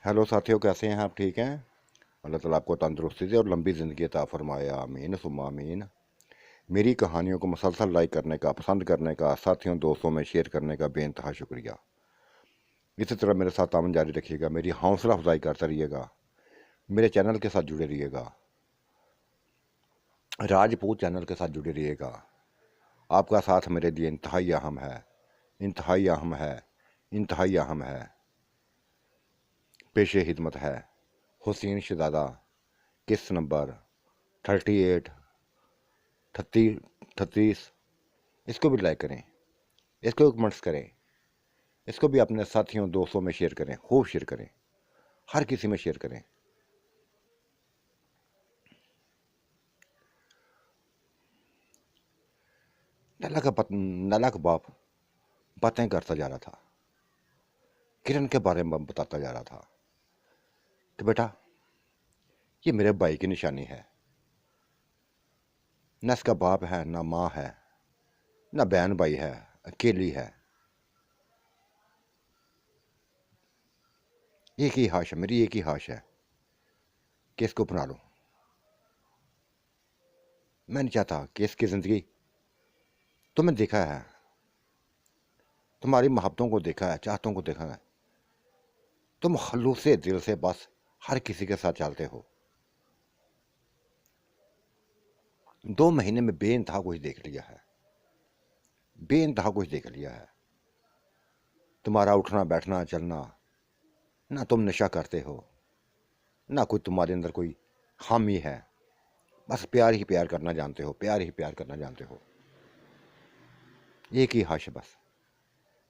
Hello साथियों, कैसे हैं आप? ठीक हैं? अल्लाह ताला आपको तंदुरुस्ती दे और लंबी ज़िंदगी अता फरमाए, आमीन सुम्मा आमीन। मेरी कहानियों को मुसलसल लाइक करने का, पसंद करने का, साथियों दोस्तों में शेयर करने का बेइंतहा शुक्रिया। इसी तरह मेरे साथ तावन जारी रखिएगा, मेरी हौसला अफजाई करते रहिएगा, मेरे चैनल के साथ जुड़े रहिएगा, राजपूत चैनल के साथ जुड़े रहिएगा। आपका साथ मेरे लिए इंतहाई अहम है, इंतहाई अहम है, इंतहाई अहम है। पेशे हिदमत है हुसैन शहजादा, किस्त नंबर 38 36। इसको भी लाइक करें, इसको भी कमेंट्स करें, इसको भी अपने साथियों दोस्तों में शेयर करें, खूब शेयर करें, हर किसी में शेयर करें। नला का बाप बातें करता जा रहा था, किरण के बारे में बताता जा रहा था कि बेटा, ये मेरे भाई की निशानी है। न इसका बाप है, ना माँ है, ना बहन भाई है, अकेली है। एक ही हाश है, मेरी एक ही हाश है कि इसको अपना लो। मैं नहीं चाहता कि इसकी ज़िंदगी, तुम्हें देखा है, तुम्हारी मोहब्बतों को देखा है, चाहतों को देखा है, तुम खलूसे दिल से बस हर किसी के साथ चलते हो। 2 महीने में बेइंतहा कुछ देख लिया है, बेइंतहा कुछ देख लिया है। तुम्हारा उठना बैठना चलना, ना तुम नशा करते हो, ना कोई तुम्हारे अंदर कोई खामी है। बस प्यार ही प्यार करना जानते हो, प्यार ही प्यार करना जानते हो। एक ही हाश है बस,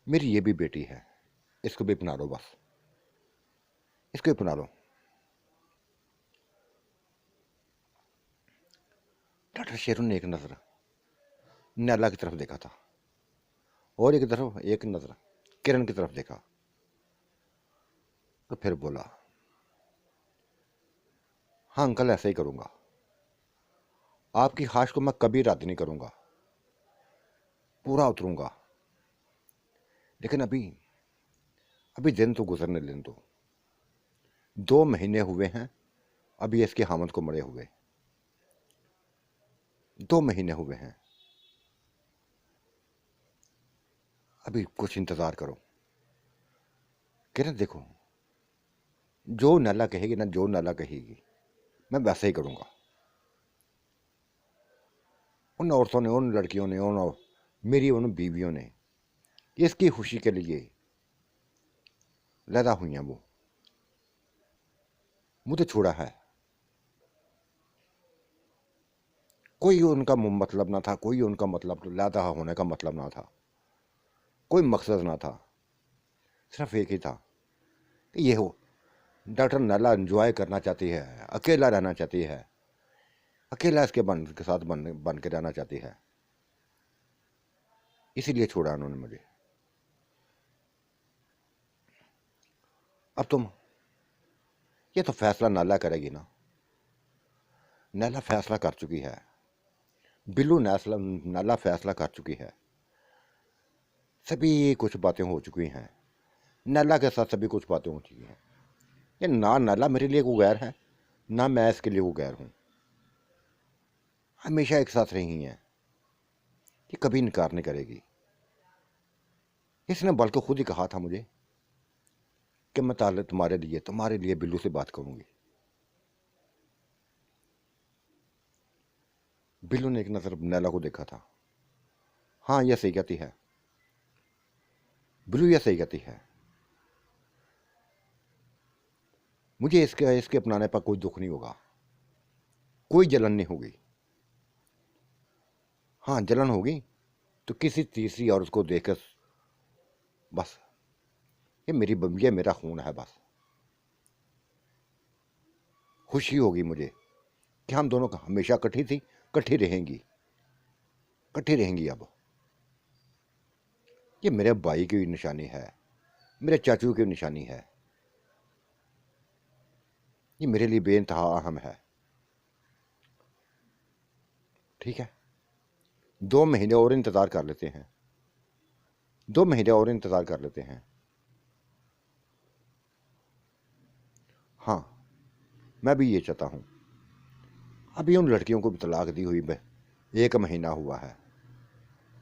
मेरी ये भी बेटी है, इसको भी अपना लो, बस इसको भी अपना लो। डॉक्टर शेरू ने एक नज़र नैला की तरफ देखा था और एक नज़र किरण की तरफ देखा, तो फिर बोला, हाँ अंकल, ऐसा ही करूँगा। आपकी ख्वाहिश को मैं कभी रद्द नहीं करूँगा, पूरा उतरूँगा। लेकिन अभी अभी दिन तो गुजरने लेने दो। 2 महीने हुए हैं अभी इसके हामद को मरे हुए, 2 महीने हुए हैं। अभी कुछ इंतज़ार करो। किरण देखो, जो नैला कहेगी ना, जो नैला कहेगी मैं वैसे ही करूँगा। उन औरतों ने, उन लड़कियों ने, मेरी उन बीवियों ने इसकी खुशी के लिए लैदा हुई हैं, वो मुझे छोड़ा है। कोई उनका मतलब ना था, कोई उनका मतलब लैदा होने का मतलब ना था, कोई मकसद ना था। सिर्फ एक ही था कि ये हो, डॉक्टर नैला एंजॉय करना चाहती है, अकेला रहना चाहती है, अकेला इसके के साथ बन के रहना चाहती है, इसीलिए छोड़ा उन्होंने मुझे। अब तुम, ये तो फैसला नाला करेगी ना। नैला फैसला कर चुकी है, बिल्लू नाला फैसला कर चुकी है। सभी कुछ बातें हो चुकी हैं, नैला के साथ सभी कुछ बातें हो चुकी हैं। ये ना नैला मेरे लिए कोई गैर है, ना मैं इसके लिए कोई गैर हूँ। हमेशा एक साथ रही हैं, ये कभी इनकार नहीं करेगी। इसने बल्कि खुद ही कहा था मुझे कि मैं ताले तुम्हारे लिए बिल्लू से बात करूंगी। बिल्लू ने एक नज़र नैला को देखा था। हाँ, यह सही कहती है बिल्लू, यह सही कहती है। मुझे इसके इसके अपनाने पर कोई दुख नहीं होगा, कोई जलन नहीं होगी। हाँ, जलन होगी तो किसी तीसरी और उसको देखकर, बस ये मेरा खून है, बस खुशी होगी मुझे कि हम दोनों हमेशा इकट्ठी थी, इकट्ठी रहेंगी अब। ये मेरे भाई की निशानी है, मेरे चाचू की निशानी है, ये मेरे लिए बेइंतहा अहम है। ठीक है, 2 महीने और इंतज़ार कर लेते हैं, 2 महीने और इंतज़ार कर लेते हैं। हाँ, मैं भी ये चाहता हूँ। अभी उन लड़कियों को भी तलाक दी हुई 1 महीना हुआ है।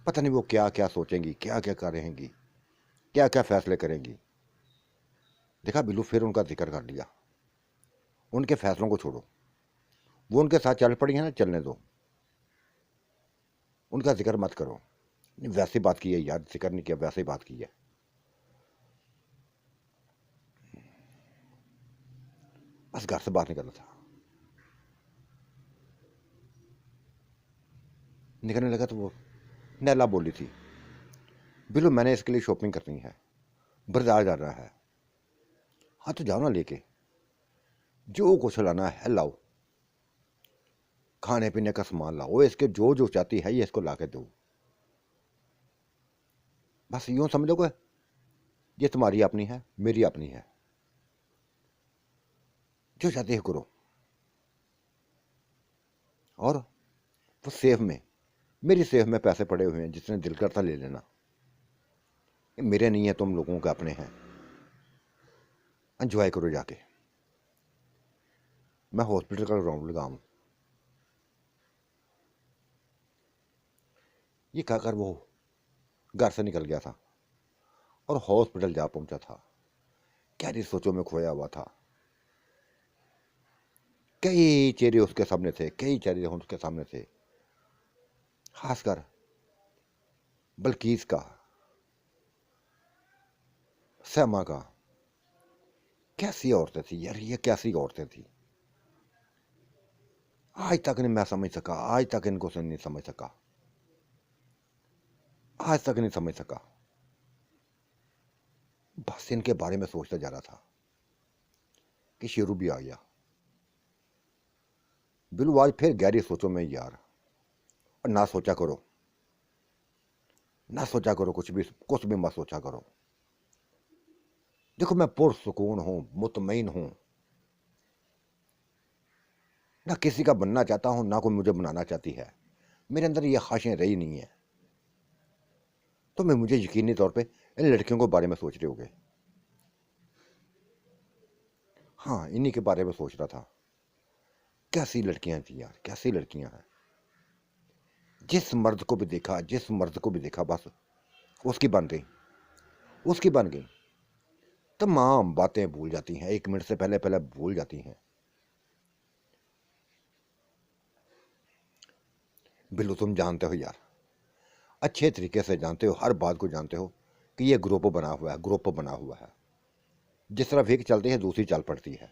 पता नहीं वो क्या क्या सोचेंगी, क्या क्या करेंगी, क्या क्या फैसले करेंगी। देखा बिल्लू, फिर उनका जिक्र कर लिया। उनके फैसलों को छोड़ो, वो उनके साथ चल पड़ी है ना, चलने दो, उनका जिक्र मत करो। वैसी बात की है यार, जिक्र नहीं किया, वैसे ही बात की है। बस घर से बाहर निकलना था। निकलने लगा तो वो नैला बोली थी, बिल्लू मैंने इसके लिए शॉपिंग करनी है, बाजार जा रहा है। हाँ तो जाओ ना, लेके जो कुछ लाना है लाओ, खाने पीने का सामान लाओ, इसके जो जो चाहती है ये इसको ला के दो। बस यूं समझोगे ये तुम्हारी अपनी है, मेरी अपनी है, जो चाहती है करो। और वो सेफ में, मेरी सेफ में पैसे पड़े हुए हैं, जिसने दिल करता ले लेना। ये मेरे नहीं है, तुम लोगों के अपने हैं। एंजॉय करो जाके। मैं हॉस्पिटल का राउंड लगाऊं। ये कहकर वो घर से निकल गया था और हॉस्पिटल जा पहुंचा था। गहरी सोचों में खोया हुआ था। कई चेहरे उसके सामने थे, कई चेहरे उसके सामने थे, खासकर बल्कीस का, सैमा का। कैसी औरतें थी यार, ये कैसी औरतें थी। आज तक नहीं मैं समझ सका, आज तक इनको से नहीं समझ सका, आज तक नहीं समझ सका। बस इनके बारे में सोचता जा रहा था कि शेरू भी आ गया। बिल्लू आज फिर गहरी सोचो में यार। और ना सोचा करो, ना सोचा करो, कुछ भी मत सोचा करो। देखो मैं पुरसुकून हूं, मुतमईन हूं, ना किसी का बनना चाहता हूं, ना कोई मुझे बनाना चाहती है। मेरे अंदर ये ख्वाहिशें रही नहीं है। तो मैं मुझे यकीनी तौर पे इन लड़कियों के बारे में सोच रहे होगे। हाँ, इन्हीं के बारे में सोच रहा था। कैसी लड़कियां थी यार, कैसी लड़कियां हैं। जिस मर्द को भी देखा, जिस मर्द को भी देखा, बस उसकी बन गई, उसकी बन गई। तमाम बातें भूल जाती हैं, 1 मिनट से पहले पहले भूल जाती हैं। बिल्लू तुम जानते हो यार, अच्छे तरीके से जानते हो, हर बात को जानते हो कि ये ग्रुप बना हुआ है, ग्रुप बना हुआ है। जिस तरफ एक चलती है दूसरी चल पड़ती है,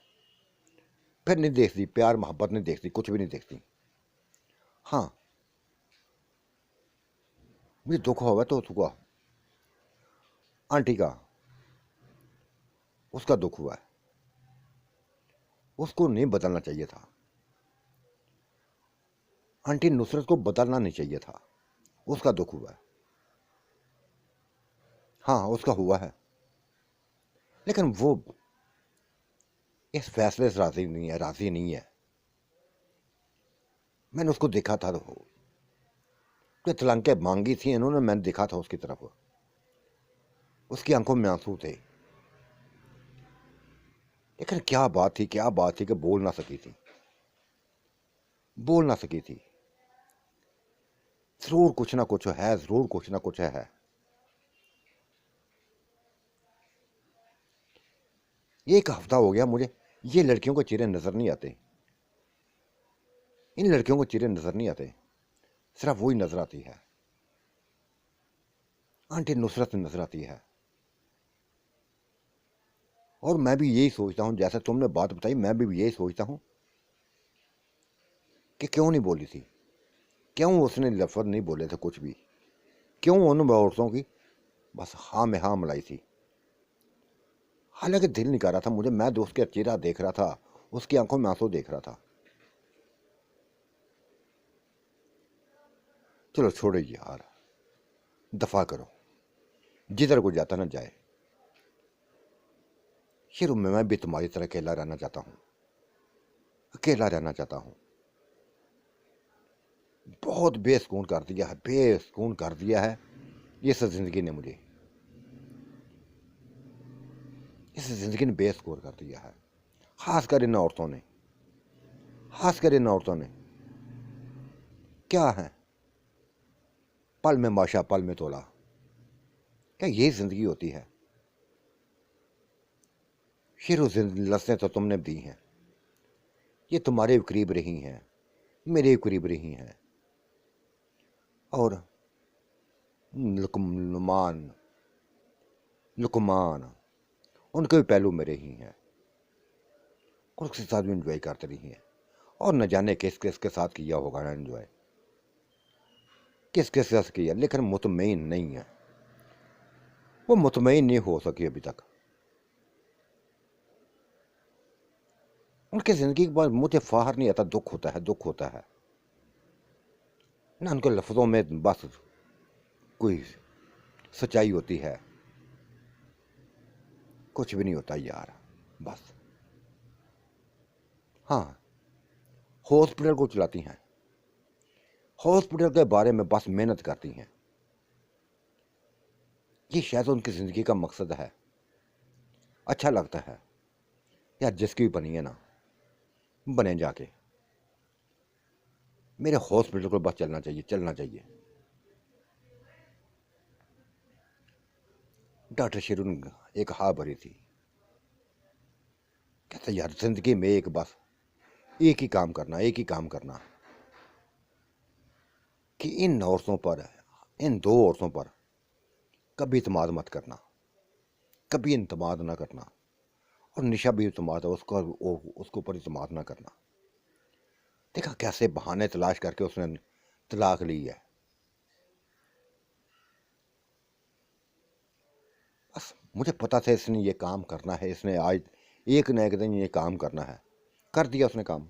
फिर नहीं देखती, प्यार मोहब्बत नहीं देखती, कुछ भी नहीं देखती। हाँ, मुझे दुख हुआ तो हुआ, आंटी का, उसका दुख हुआ है। उसको नहीं बदलना चाहिए था, आंटी नुसरत को बदलना नहीं चाहिए था। उसका दुख हुआ है। हाँ, उसका हुआ है, लेकिन वो इस फैसले से राजी नहीं है, राजी नहीं है। मैंने उसको देखा था तो तलंके मांगी थी इन्होंने, मैंने देखा था उसकी तरफ, उसकी आंखों में आंसू थे। लेकिन क्या बात थी, क्या बात थी कि बोल ना सकी थी, बोल ना सकी थी। जरूर कुछ ना कुछ है, जरूर कुछ ना कुछ है। ये 1 हफ्ता हो गया मुझे ये लड़कियों को चेहरे नजर नहीं आते, इन लड़कियों को चेहरे नजर नहीं आते, सिर्फ वही नजर आती है, आंटी नुसरत नजर आती है। और मैं भी यही सोचता हूं, जैसे तुमने बात बताई, मैं भी यही सोचता हूं कि क्यों नहीं बोली थी, क्यों उसने लफ्ज नहीं बोले थे कुछ भी, क्यों उन औरतों की बस हाँ में हाँ मिलाई थी। हालांकि दिल नहीं कर रहा था मुझे, मैं दोस्त का चेहरा देख रहा था, उसकी आंखों में आंसू देख रहा था। चलो छोड़ो यार, दफा करो, जिधर को जाता ना जाए। शुरू में मैं भी तुम्हारी तरह अकेला रहना चाहता हूं, अकेला रहना चाहता हूं। बहुत बेसुकून कर दिया है, बेसुकून कर दिया है इस जिंदगी ने मुझे, इस जिंदगी ने बेसुकून कर दिया है। खासकर इन औरतों ने, खासकर इन औरतों ने। क्या है, पल में माशा पल में तोला, क्या ये जिंदगी होती है? शेरो लफ्ज़ें तो तुमने दी हैं, ये तुम्हारे करीब रही हैं, मेरे करीब रही हैं, और लुकमान लुकमान उनके भी पहलू में रही हैं, और उसके साथ भी इंजॉय करते रही हैं। और न जाने किस किस के साथ किया होगा ना इंजॉय, किस किस के साथ किया, लेकिन मुतमईन नहीं है, वो मुतमईन नहीं हो सकी अभी तक। उनकी ज़िंदगी के बाद मुझे फाहर नहीं आता, दुख होता है, दुख होता है ना। उनके लफ्ज़ों में बस कोई सच्चाई होती है, कुछ भी नहीं होता यार, बस। हाँ, हॉस्पिटल को चलाती हैं, हॉस्पिटल के बारे में बस मेहनत करती हैं, ये शायद उनकी ज़िंदगी का मकसद है। अच्छा लगता है यार, जिसकी भी बनी है ना, बने जाके। मेरे हॉस्पिटल को बस चलना चाहिए, चलना चाहिए। डॉक्टर शिरून एक हाँ भरी थी, कहते यार जिंदगी में एक बस एक ही काम करना, एक ही काम करना, कि इन औरतों पर, इन दो औरतों पर कभी इत्मीनान मत करना, कभी इत्मीनान ना करना। और निशा भी इत्मीनान है उसका, उसके ऊपर इत्मीनान ना करना। देखा कैसे बहाने तलाश करके उसने तलाक ली है। बस मुझे पता था इसने ये काम करना है, इसने आज एक न एक दिन ये काम करना है, कर दिया उसने काम।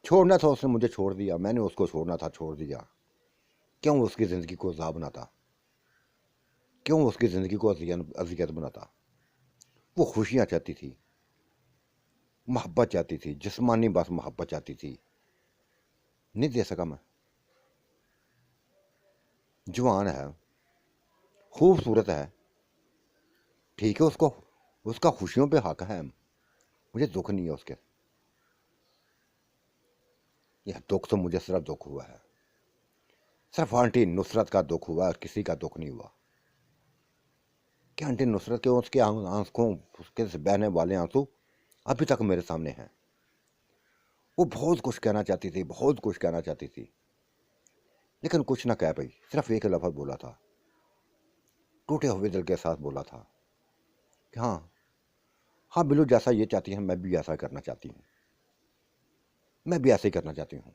छोड़ना था उसने मुझे, छोड़ दिया, मैंने उसको छोड़ना था, छोड़ दिया। क्यों उसकी ज़िंदगी को अज़ाब बनाता, क्यों उसकी ज़िंदगी को अजियत बनाता? वो खुशियाँ चाहती थी, मोहब्बत चाहती थी, जिस्मानी बस मोहब्बत चाहती थी, नहीं दे सका मैं। जवान है, खूबसूरत है, ठीक है, उसको उसका खुशियों पे हक है, मुझे दुख नहीं है उसके। यह दुख तो मुझे सिर्फ दुख हुआ है, सिर्फ आंटी नुसरत का दुख हुआ, और किसी का दुख नहीं हुआ। कि आंटी नुसरत के उसके आंखों, उसके से बहने वाले आंसू अभी तक मेरे सामने हैं। वो बहुत कुछ कहना चाहती थी, बहुत कुछ कहना चाहती थी, लेकिन कुछ ना कह पाई। सिर्फ एक लफ्ज़ बोला था, टूटे हुए दिल के साथ बोला था कि हाँ, हाँ बिल्लू, जैसा ये चाहती है मैं भी ऐसा करना चाहती हूँ, मैं भी ऐसे ही करना चाहती हूँ।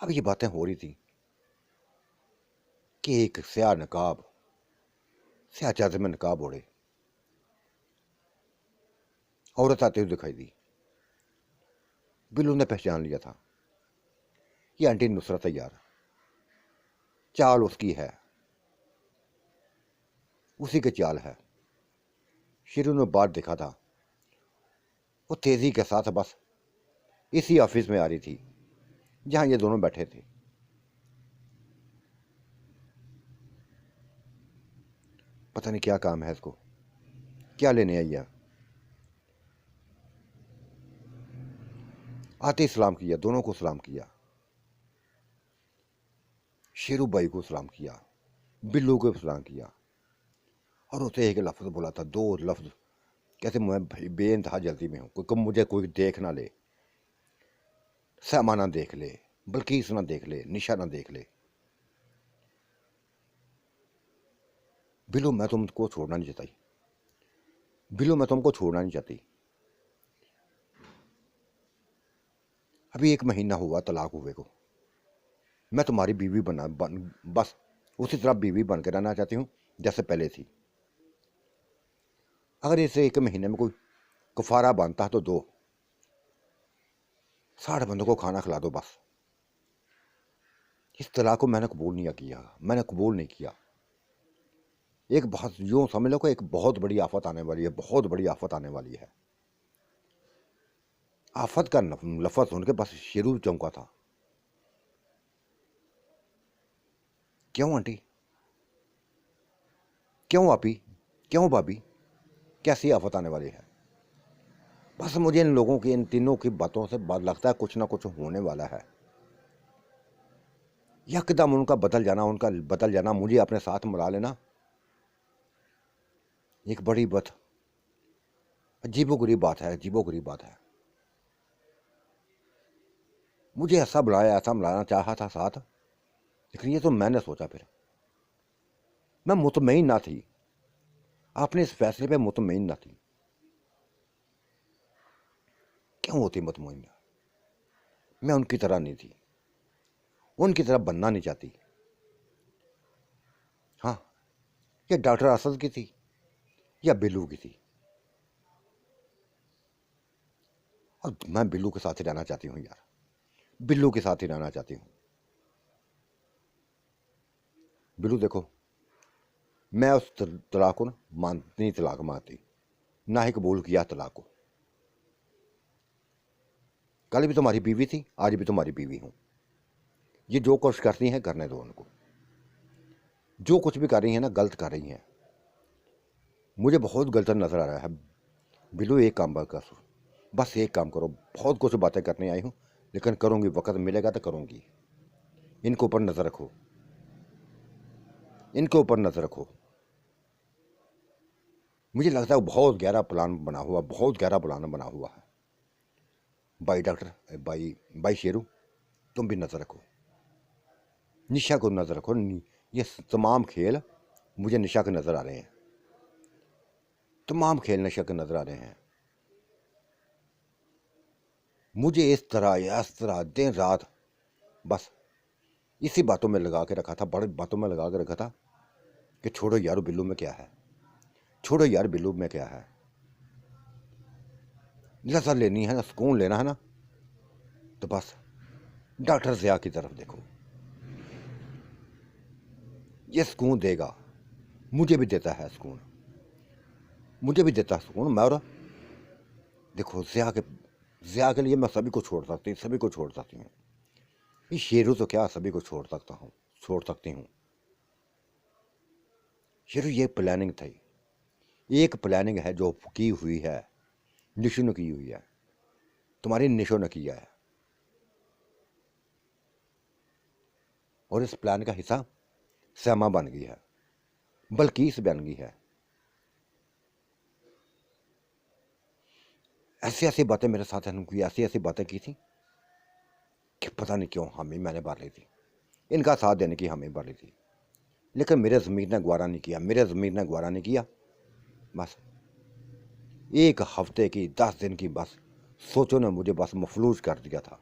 अब ये बातें हो रही थी कि एक स्याह नकाब, स्याह चादर में नकाब ओढ़े औरत आते हुए दिखाई दी। बिल्लू ने पहचान लिया था, ये आंटी नुसरत है यार, चाल उसकी है, उसी की चाल है। शिरू ने बात देखा था, वो तेजी के साथ बस इसी ऑफिस में आ रही थी जहां ये दोनों बैठे थे। पता नहीं क्या काम है इसको, क्या लेने आई है। आते ही सलाम किया, दोनों को सलाम किया, शेरू भाई को सलाम किया, बिल्लू को सलाम किया, और उसे एक लफ्ज़ बोला था, दो लफ्ज़। कैसे मैं बेइंतहा जल्दी में हूँ, कोई मुझे कोई देख ना ले, सहमा ना देख ले, बल्किस ना देख ले, निशा ना देख ले। बिल्लू मैं तुमको छोड़ना नहीं चाहती, बिल्लू मैं तुमको छोड़ना नहीं चाहती। अभी 1 महीना हुआ तलाक हुए को, मैं तुम्हारी बीवी बस उसी तरह बीवी बन के रहना चाहती हूँ जैसे पहले थी। अगर इसे 1 महीने में कोई कफारा बनता है तो दो, 60 बंदों को खाना खिला दो बस। इस तलाक को मैंने कबूल नहीं किया, मैंने कबूल नहीं किया। एक बहुत यूँ समझ लो कि एक बहुत बड़ी आफत आने वाली है, बहुत बड़ी आफत आने वाली है। आफत का लफ्ज़ सुन के बस शेरू चौंका था। क्यों आंटी, क्यों आपी? क्यों भाभी, कैसी आफत आने वाली है? बस मुझे इन लोगों की, इन तीनों की बातों से लगता है कुछ ना कुछ होने वाला है। यकदम उनका बदल जाना, मुझे अपने साथ मिला लेना, एक बड़ी बात, अजीबोगरीब बात है, अजीबोगरीब बात है। मुझे ऐसा मिलाना चाहा था साथ, लेकिन ये तो मैंने सोचा, फिर मैं मुतमईन ना थी, आपने इस फैसले पे मुतमईन ना थी। क्यों होती मुतमईन? मैं उनकी तरह नहीं थी, उनकी तरह बनना नहीं चाहती। हाँ, ये डॉक्टर असद की थी या बिल्लू की थी, और मैं बिल्लू के साथ ही रहना चाहती हूँ यार, बिल्लू के साथ ही रहना चाहती हूँ। बिल्लू देखो, मैं उस तलाक को ना मानती, तलाक मानती, ना ही कबूल किया तलाक को। कल भी तुम्हारी बीवी थी, आज भी तुम्हारी बीवी हूँ। ये जो कुछ करती हैं करने दो उनको, जो कुछ भी कर रही हैं ना गलत कर रही हैं। मुझे बहुत गलत नजर आ रहा है। बिल्लू एक काम कर, बस एक काम करो, बहुत कुछ बातें करने आई हूँ, लेकिन करूँगी, वक्त मिलेगा तो करूँगी। इनके ऊपर नज़र रखो, इनके ऊपर नज़र रखो। मुझे लगता है बहुत गहरा प्लान बना हुआ, बहुत गहरा प्लान बना हुआ है। भाई डॉक्टर, भाई शेरू, तुम भी नज़र रखो, निशा को नज़र रखो। ये तमाम खेल मुझे निशा के नज़र आ रहे हैं, तमाम खेल निशा के नज़र आ रहे हैं। मुझे इस तरह दिन रात बस इसी बातों में लगा के रखा था, बड़ी बातों में लगा के रखा था कि छोड़ो यार बिल्लू में क्या है, छोड़ो यार बिल्लू में क्या है। लजा लेनी है ना, सुकून लेना है ना, तो बस डॉक्टर ज़िया की तरफ देखो, ये सुकून देगा। मुझे भी देता है सुकून, मुझे भी देता है सुकून। मैं और देखो ज़िया के लिए मैं सभी को छोड़ सकती, सभी को छोड़ सकती हूँ। ये शेरू तो क्या, सभी को छोड़ सकता हूँ, छोड़ सकती हूँ। शेरू ये प्लानिंग थी, एक प्लानिंग है जो की हुई है, निशु ने की हुई है, तुम्हारी निशो ने किया है, और इस प्लान का हिस्सा श्यामा बन गई है, बल्कीस बन गई है। ऐसी ऐसी बातें मेरे साथ की, ऐसी ऐसी बातें की थी कि पता नहीं क्यों हमें मैंने भर ली थी, इनका साथ देने की हमें भर ली थी, लेकिन मेरे ज़मीर ने गवारा नहीं किया, मेरे ज़मीर ने गवारा नहीं किया। बस एक हफ्ते की, 10 दिन की बस सोचो ने मुझे बस मफलूज कर दिया था।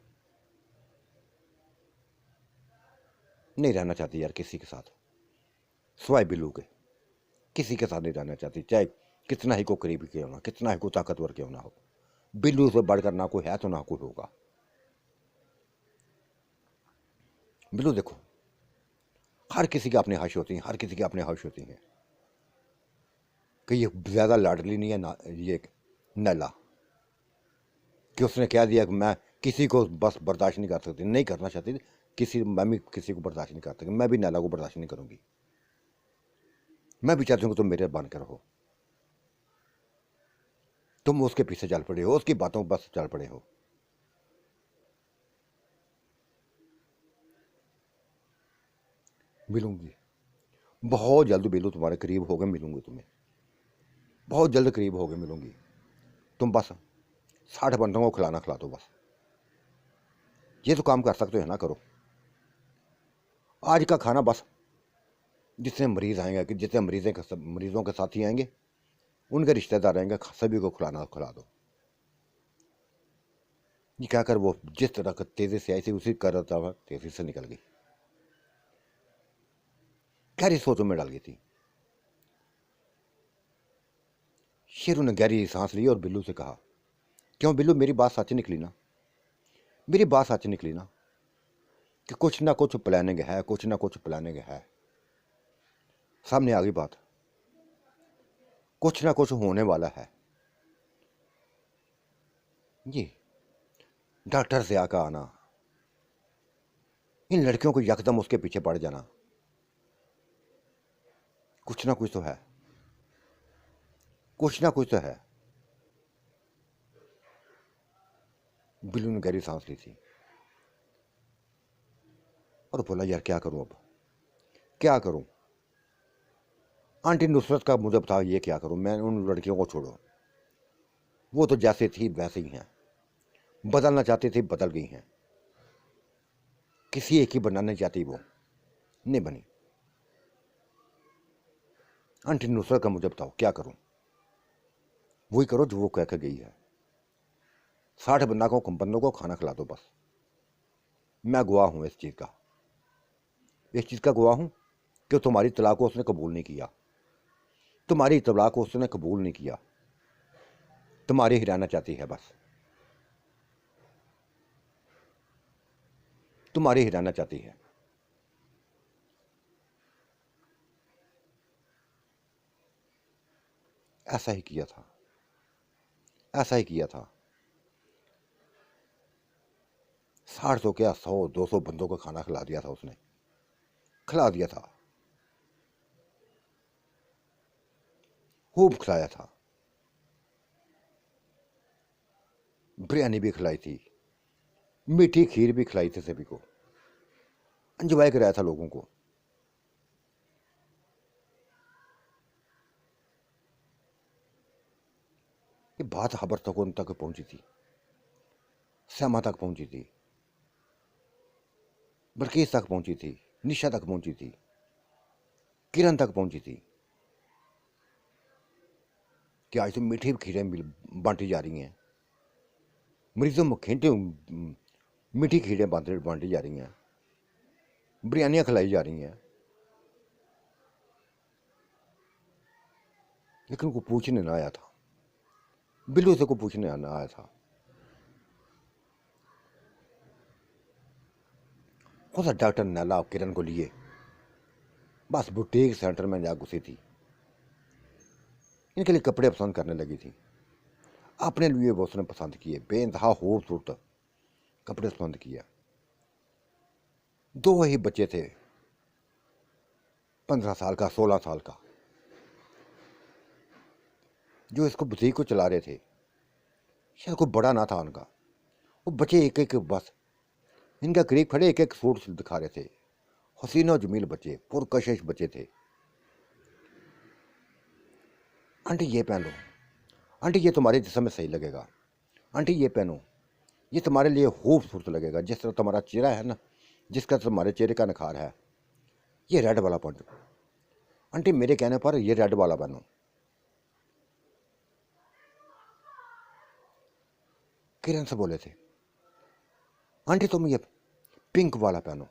नहीं रहना चाहती यार किसी के साथ, स्वाय बिल्लू के, किसी के साथ नहीं रहना चाहती, चाहे कितना ही को करीबी क्यों ना, कितना ही को ताकतवर क्यों ना हो। बिल्लू से बढ़कर ना कोई है तो ना कोई होगा। बिल्लू देखो, हर किसी की अपनी हश होती है, हर किसी की अपनी हश होती है, कि ये ज़्यादा लाडली नहीं है ना ये नैला, कि उसने कह दिया कि मैं किसी को बस बर्दाश्त नहीं कर सकती, नहीं करना चाहती किसी, मैं भी किसी को बर्दाश्त नहीं कर सकती, मैं भी नैला को बर्दाश्त नहीं करूँगी। मैं भी चाहती हूँ कि तुम मेरे बन कर रहो, तुम उसके पीछे चल पड़े हो, उसकी बातों बस चल पड़े हो। मिलूंगी बहुत जल्द, बिल्लू तुम्हारे करीब हो गए, मिलूंगी तुम्हें बहुत जल्द, करीब हो गए मिलूंगी। तुम बस 60 बंदों को खिलाना खिला दो बस, ये तो काम कर सकते हो ना, करो। आज का खाना बस जितने मरीज आएंगे, कि जितने मरीजों के साथी आएंगे, उनके रिश्तेदार आएंगे, सभी को खिलाना खिला दो। ये क्या कर, वो जिस तरह का तेजी से आई थी उसी कर तेजी से निकल गई, गहरी सोचों में डल गई थी। शेरू ने गहरी सांस ली और बिल्लू से कहा, क्यों बिल्लू, मेरी बात सच निकली ना, मेरी बात सच निकली ना, कि कुछ ना कुछ प्लानिंग है, कुछ ना कुछ प्लानिंग है। सामने आ गई बात, कुछ ना कुछ होने वाला है। ये डॉक्टर ज़िया का आना, इन लड़कियों को यकदम उसके पीछे पड़ जाना, कुछ ना कुछ तो है। कुछ ना कुछ तो है। बिल्लू ने गहरी सांस ली थी और बोला, यार क्या करूं, अब क्या करूं? आंटी नुसरत का मुझे बताओ, ये क्या करूं? मैं उन लड़कियों को छोड़ो, वो तो जैसे थी वैसे ही हैं। बदलना चाहती थी, बदल गई हैं। किसी एक ही बनाना चाहती, वो नहीं बनी। आंटी नुसरत का मुझे बताओ, क्या करूं? वही करो जो वो कह के गई है। 60 बंदों को खाना खिला दो बस। मैं गवाह हूं इस चीज़ का, इस चीज़ का गवाह हूं कि तुम्हारी तलाक को उसने कबूल नहीं किया। तुम्हारी तलाक को उसने कबूल नहीं किया, तुम्हारी ही रहना चाहती है बस, तुम्हारी ही रहना चाहती है। ऐसा ही किया था, ऐसा ही किया था। 60 तो क्या, 100-200 बंदों को खाना खिला दिया था उसने, खिला दिया था, खूब खिलाया था। बिरयानी भी खिलाई थी, मीठी खीर भी खिलाई थी, सभी को एंजॉय कराया था लोगों को। ये बात खबर तक उन तक पहुंची थी, श्यामा तक पहुंची थी, बल्किस तक पहुंची थी, निशा तक पहुंची थी, किरण तक पहुंची थी कि आज तो मीठी खीरें बांटी जा रही हैं, मरीजों में खींटे मीठी खीरें बांटी जा रही हैं, बिरयानियां खिलाई जा रही हैं। लेकिन को पूछने ना आया था, बिल्लू से को पूछने आना आया था। खुद डॉक्टर नैला किरण को लिए बस बुटीक सेंटर में जा घुसी थी। इनके लिए कपड़े पसंद करने लगी थी, अपने लिए वो उसने पसंद किए, बेइंतहा खूबसूरत कपड़े पसंद किया। 2 ही बच्चे थे, 15 साल का, 16 साल का, जो इसको बुटीक को चला रहे थे। शायद कोई बड़ा ना था उनका, वो बच्चे एक एक बस इनका करीब खड़े एक एक सूट दिखा रहे थे। हसीना जमील बच्चे, पुरकशिश बच्चे थे। आंटी ये पहन लो, आंटी ये तुम्हारे जिस्म में सही लगेगा, आंटी ये पहनो, ये तुम्हारे लिए खूबसूरत लगेगा, जिस तरह तुम्हारा चेहरा है ना, जिसका तुम्हारे चेहरे का निखार है। ये रेड वाला पहनो, आंटी मेरे कहने पर ये रेड वाला पहनो। किरण से बोले थे, आंटी तुम ये पिंक वाला पहनो,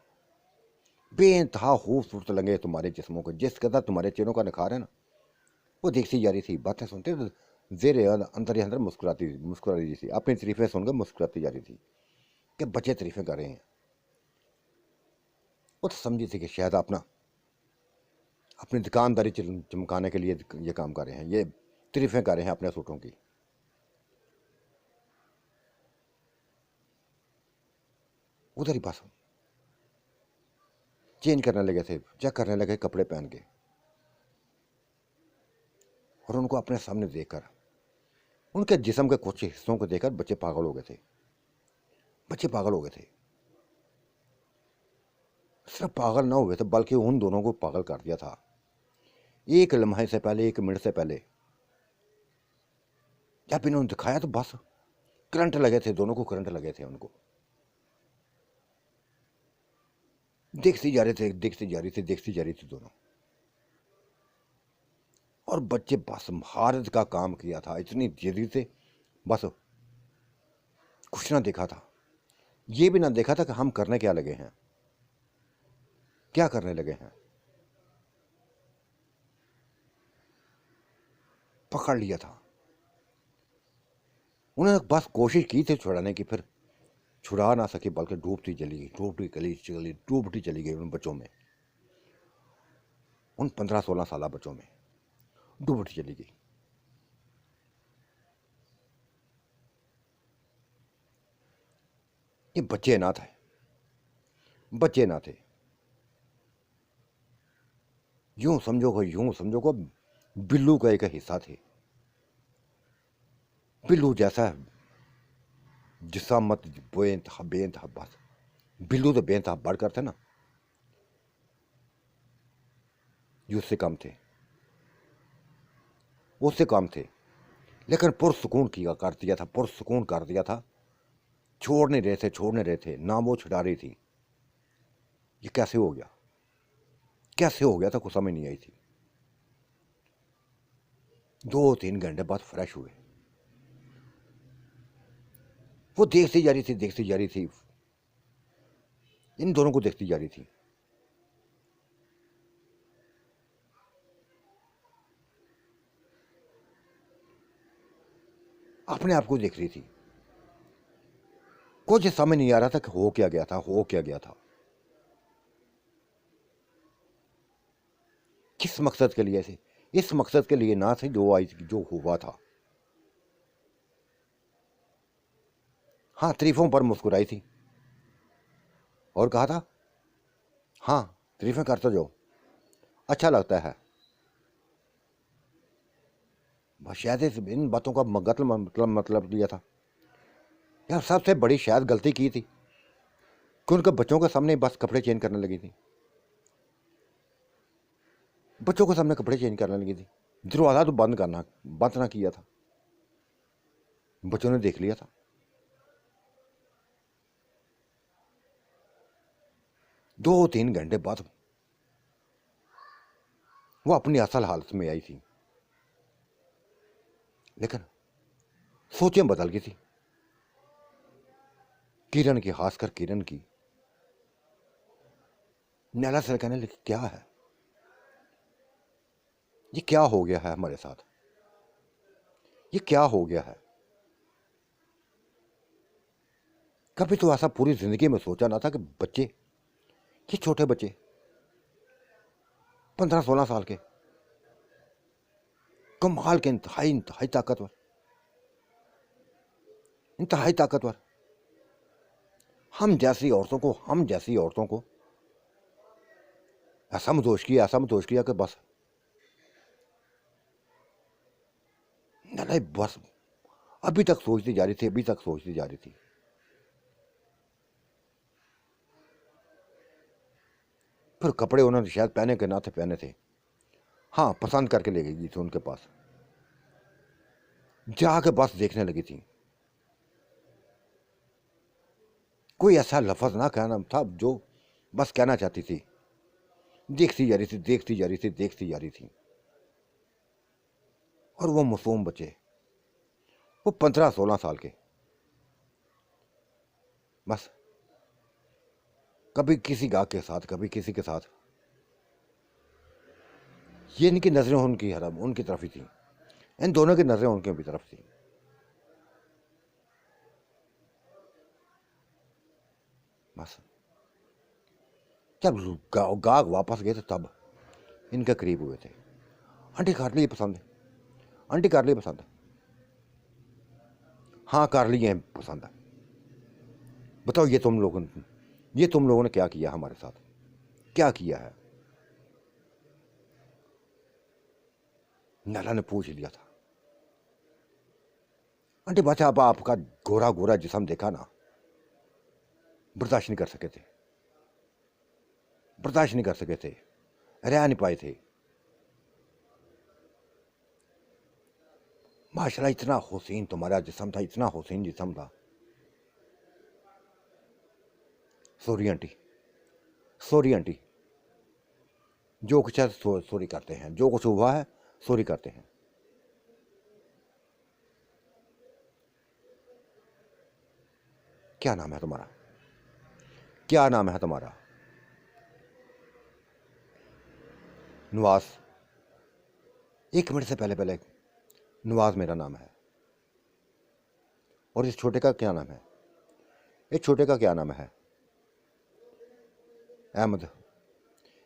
बेइंतहा खूबसूरत लगे तुम्हारे जिस्मों को, जिस कदर तुम्हारे चेहरों का निखार है ना। वो देखती जा रही थी, बातें सुनते जेरे अंदर ही अंदर मुस्कुरा रही थी, अपनी तारीफें सुनकर मुस्कुराती जा रही थी कि बच्चे तारीफें कर रहे हैं। वो तो समझी थी कि शायद अपनी दुकानदारी चमकाने के लिए ये काम कर रहे हैं, ये तारीफें कर रहे हैं अपने सूटों की। उधर ही बस चेंज करने लगे थे, चेक करने लगे कपड़े पहन के, और उनको अपने सामने देखकर, उनके जिस्म के कुछ हिस्सों को देखकर बच्चे पागल हो गए थे। बच्चे पागल हो गए थे, सिर्फ पागल ना हुए थे बल्कि उन दोनों को पागल कर दिया था। एक लम्हे से पहले, 1 मिनट से पहले जब इन्होंने दिखाया तो बस करंट लगे थे, दोनों को करंट लगे थे। उनको देखती जा रहे थे, देखती जा रही थी, देखती जा रही थी दोनों। और बच्चे बस महारत का काम किया था, इतनी जल्दी से बस कुछ ना देखा था, ये भी ना देखा था कि हम करने क्या लगे हैं, क्या करने लगे हैं। पकड़ लिया था उन्होंने, बस कोशिश की थी छुड़ाने की, फिर छुड़ा ना सके बल्कि डूबती चली गई, डूबती चली गई उन बच्चों में, उन 15-16 साल बच्चों में डूबती चली गई। ये बच्चे ना थे, बच्चे ना थे, यूं समझो को बिल्लू का एक हिस्सा थे। बिल्लू जैसा जिसामत बेइंतहा बेइंतहा बस। बिल्लू तो बेइंतहा बढ़कर थे ना, ये उससे कम थे, उससे कम थे। लेकिन पुरसुकून किया कर दिया था, पुरसुकून कर दिया था। छोड़ नहीं रहे थे, छोड़ नहीं रहे थे, ना वो छुड़ा रही थी। ये कैसे हो गया, कैसे हो गया था, कुछ समझ नहीं आई थी। 2-3 घंटे बाद फ्रेश हुए। वो देखती जा रही थी, देखती जा रही थी, इन दोनों को देखती जा रही थी। अपने आप को देख रही थी। कुछ समझ नहीं आ रहा था कि हो क्या गया था, हो क्या गया था, किस मकसद के लिए थे। इस मकसद के लिए ना थे जो आई, जो हुआ था। हाँ, तारीफों पर मुस्कुराई थी और कहा था हाँ तारीफें करते जाओ, अच्छा लगता है। बस शायद इन बातों का मतलब लिया था। यार सबसे बड़ी शायद गलती की थी कि उनके बच्चों के सामने बस कपड़े चेंज करने लगी थी, बच्चों के सामने कपड़े चेंज करने लगी थी। दरवाज़ा तो बंद ना किया था, बच्चों ने देख लिया था। दो तीन घंटे बाद वो अपनी असल हालत में आई थी, लेकिन सोचें बदल गई थी। किरण की, खासकर किरण की। नैला सर कहने लगी क्या है, ये क्या हो गया है हमारे साथ, ये क्या हो गया है। कभी तो ऐसा पूरी जिंदगी में सोचा ना था कि बच्चे, ये छोटे बच्चे 15-16 साल के, कमाल के, इंतहाई इंतहाई ताकतवर, इंतहाई ताकतवर, हम जैसी औरतों को ऐसा मदोश किया कि बस नहीं, बस अभी तक सोचती जा रही थी, अभी तक सोचती जा रही थी। फिर कपड़े उन्होंने शायद पहने के ना थे, पहने थे। हाँ, पसंद करके ले गई थी उनके पास, जाके बस देखने लगी थी। कोई ऐसा लफ्ज ना कहना था जो बस कहना चाहती थी। देखती जा रही थी, देखती जा रही थी, देखती जा रही थी। और वो मासूम बच्चे, वो 15-16 साल के, बस कभी किसी गाहक के साथ, कभी किसी के साथ। ये इनकी नजरें उनकी हरम उनकी तरफ ही थी, इन दोनों की नजरें उनके भी तरफ थी। बस जब गाहक वापस गए थे तब इनके करीब हुए थे। आंटी कारली पसंद है, आंटी कारली पसंद है, हाँ कारली है पसंद है। बताओ ये तुम लोगों ने क्या किया हमारे साथ, क्या किया है। नैला ने पूछ लिया था। आंटी बच्चा, अब आपका गोरा गोरा जिस्म देखा ना, बर्दाश्त नहीं कर सके थे, बर्दाश्त नहीं कर सके थे, रह नहीं पाए थे। माशाल्लाह इतना हुसैन तुम्हारा जिस्म था, इतना हुसैन जिस्म था। सॉरी आंटी, सॉरी आंटी, जो कुछ है सॉरी करते हैं, जो कुछ हुआ है सॉरी करते हैं। क्या नाम है तुम्हारा, क्या नाम है तुम्हारा। नवाज। 1 मिनट से पहले पहले नवाज मेरा नाम है। और इस छोटे का क्या नाम है, इस छोटे का क्या नाम है। अहमद,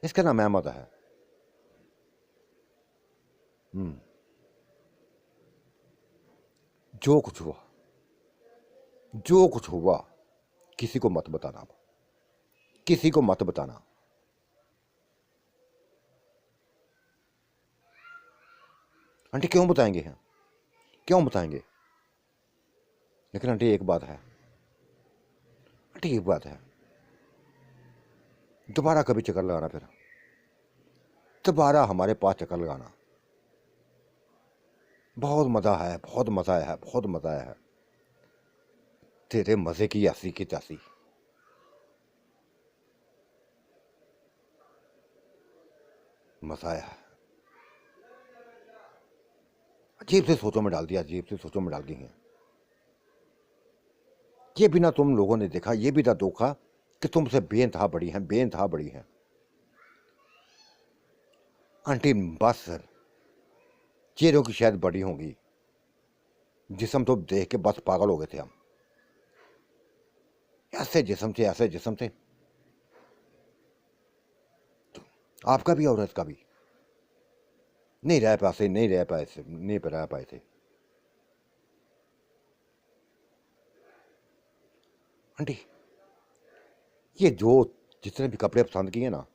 इसका नाम अहमद है। हम्म। जो कुछ हुआ, जो कुछ हुआ, किसी को मत बताना, किसी को मत बताना। आंटी क्यों बताएंगे हैं, क्यों बताएंगे। लेकिन आंटी एक बात है, आंटी एक बात है, दोबारा कभी चक्कर लगाना, फिर दोबारा हमारे पास चक्कर लगाना। बहुत मज़ा है, बहुत मज़ा आया है, बहुत मज़ा आया है। तेरे मज़े की ऐसी की तैसी। मज़ा आया है। अजीब से सोचों में डाल दिया, अजीब से सोचों में डाल दी हैं। ये भी ना तुम लोगों ने देखा, ये भी ना देखा कि तुमसे बेइंतहा बड़ी हैं, बेइंतहा बड़ी हैं। आंटी बस चेहरों की शायद बड़ी होंगी, जिस्म तो देख के बस पागल हो गए थे हम। ऐसे जिस्म थे, ऐसे जिस्म थे। आपका भी और इसका भी नहीं रह पाए, नहीं रह पाए थे, नहीं रह पाए थे। आंटी ये जो जितने भी कपड़े पसंद किए ना,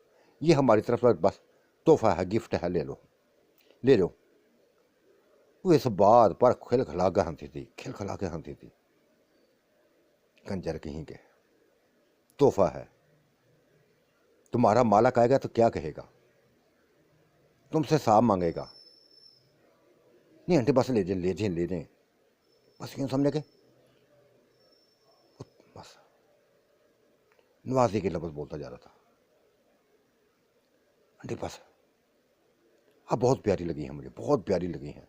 ये हमारी तरफ से बस तोहफा है, गिफ्ट है, ले लो, ले लो। वो इस बात पर खिलखिला के हंसी थी, खिलखिला के हंसी थी। कंजर कहीं के, तोहफा है। तुम्हारा मालक आएगा तो क्या कहेगा, तुमसे साफ मांगेगा। नहीं आंटी बस ले जाए, ले जाए, ले जाए, बस क्यों समझे के, बस नवाजी के लफ्ज बोलता जा रहा था। आंटी बस अब बहुत प्यारी लगी है मुझे, बहुत प्यारी लगी है।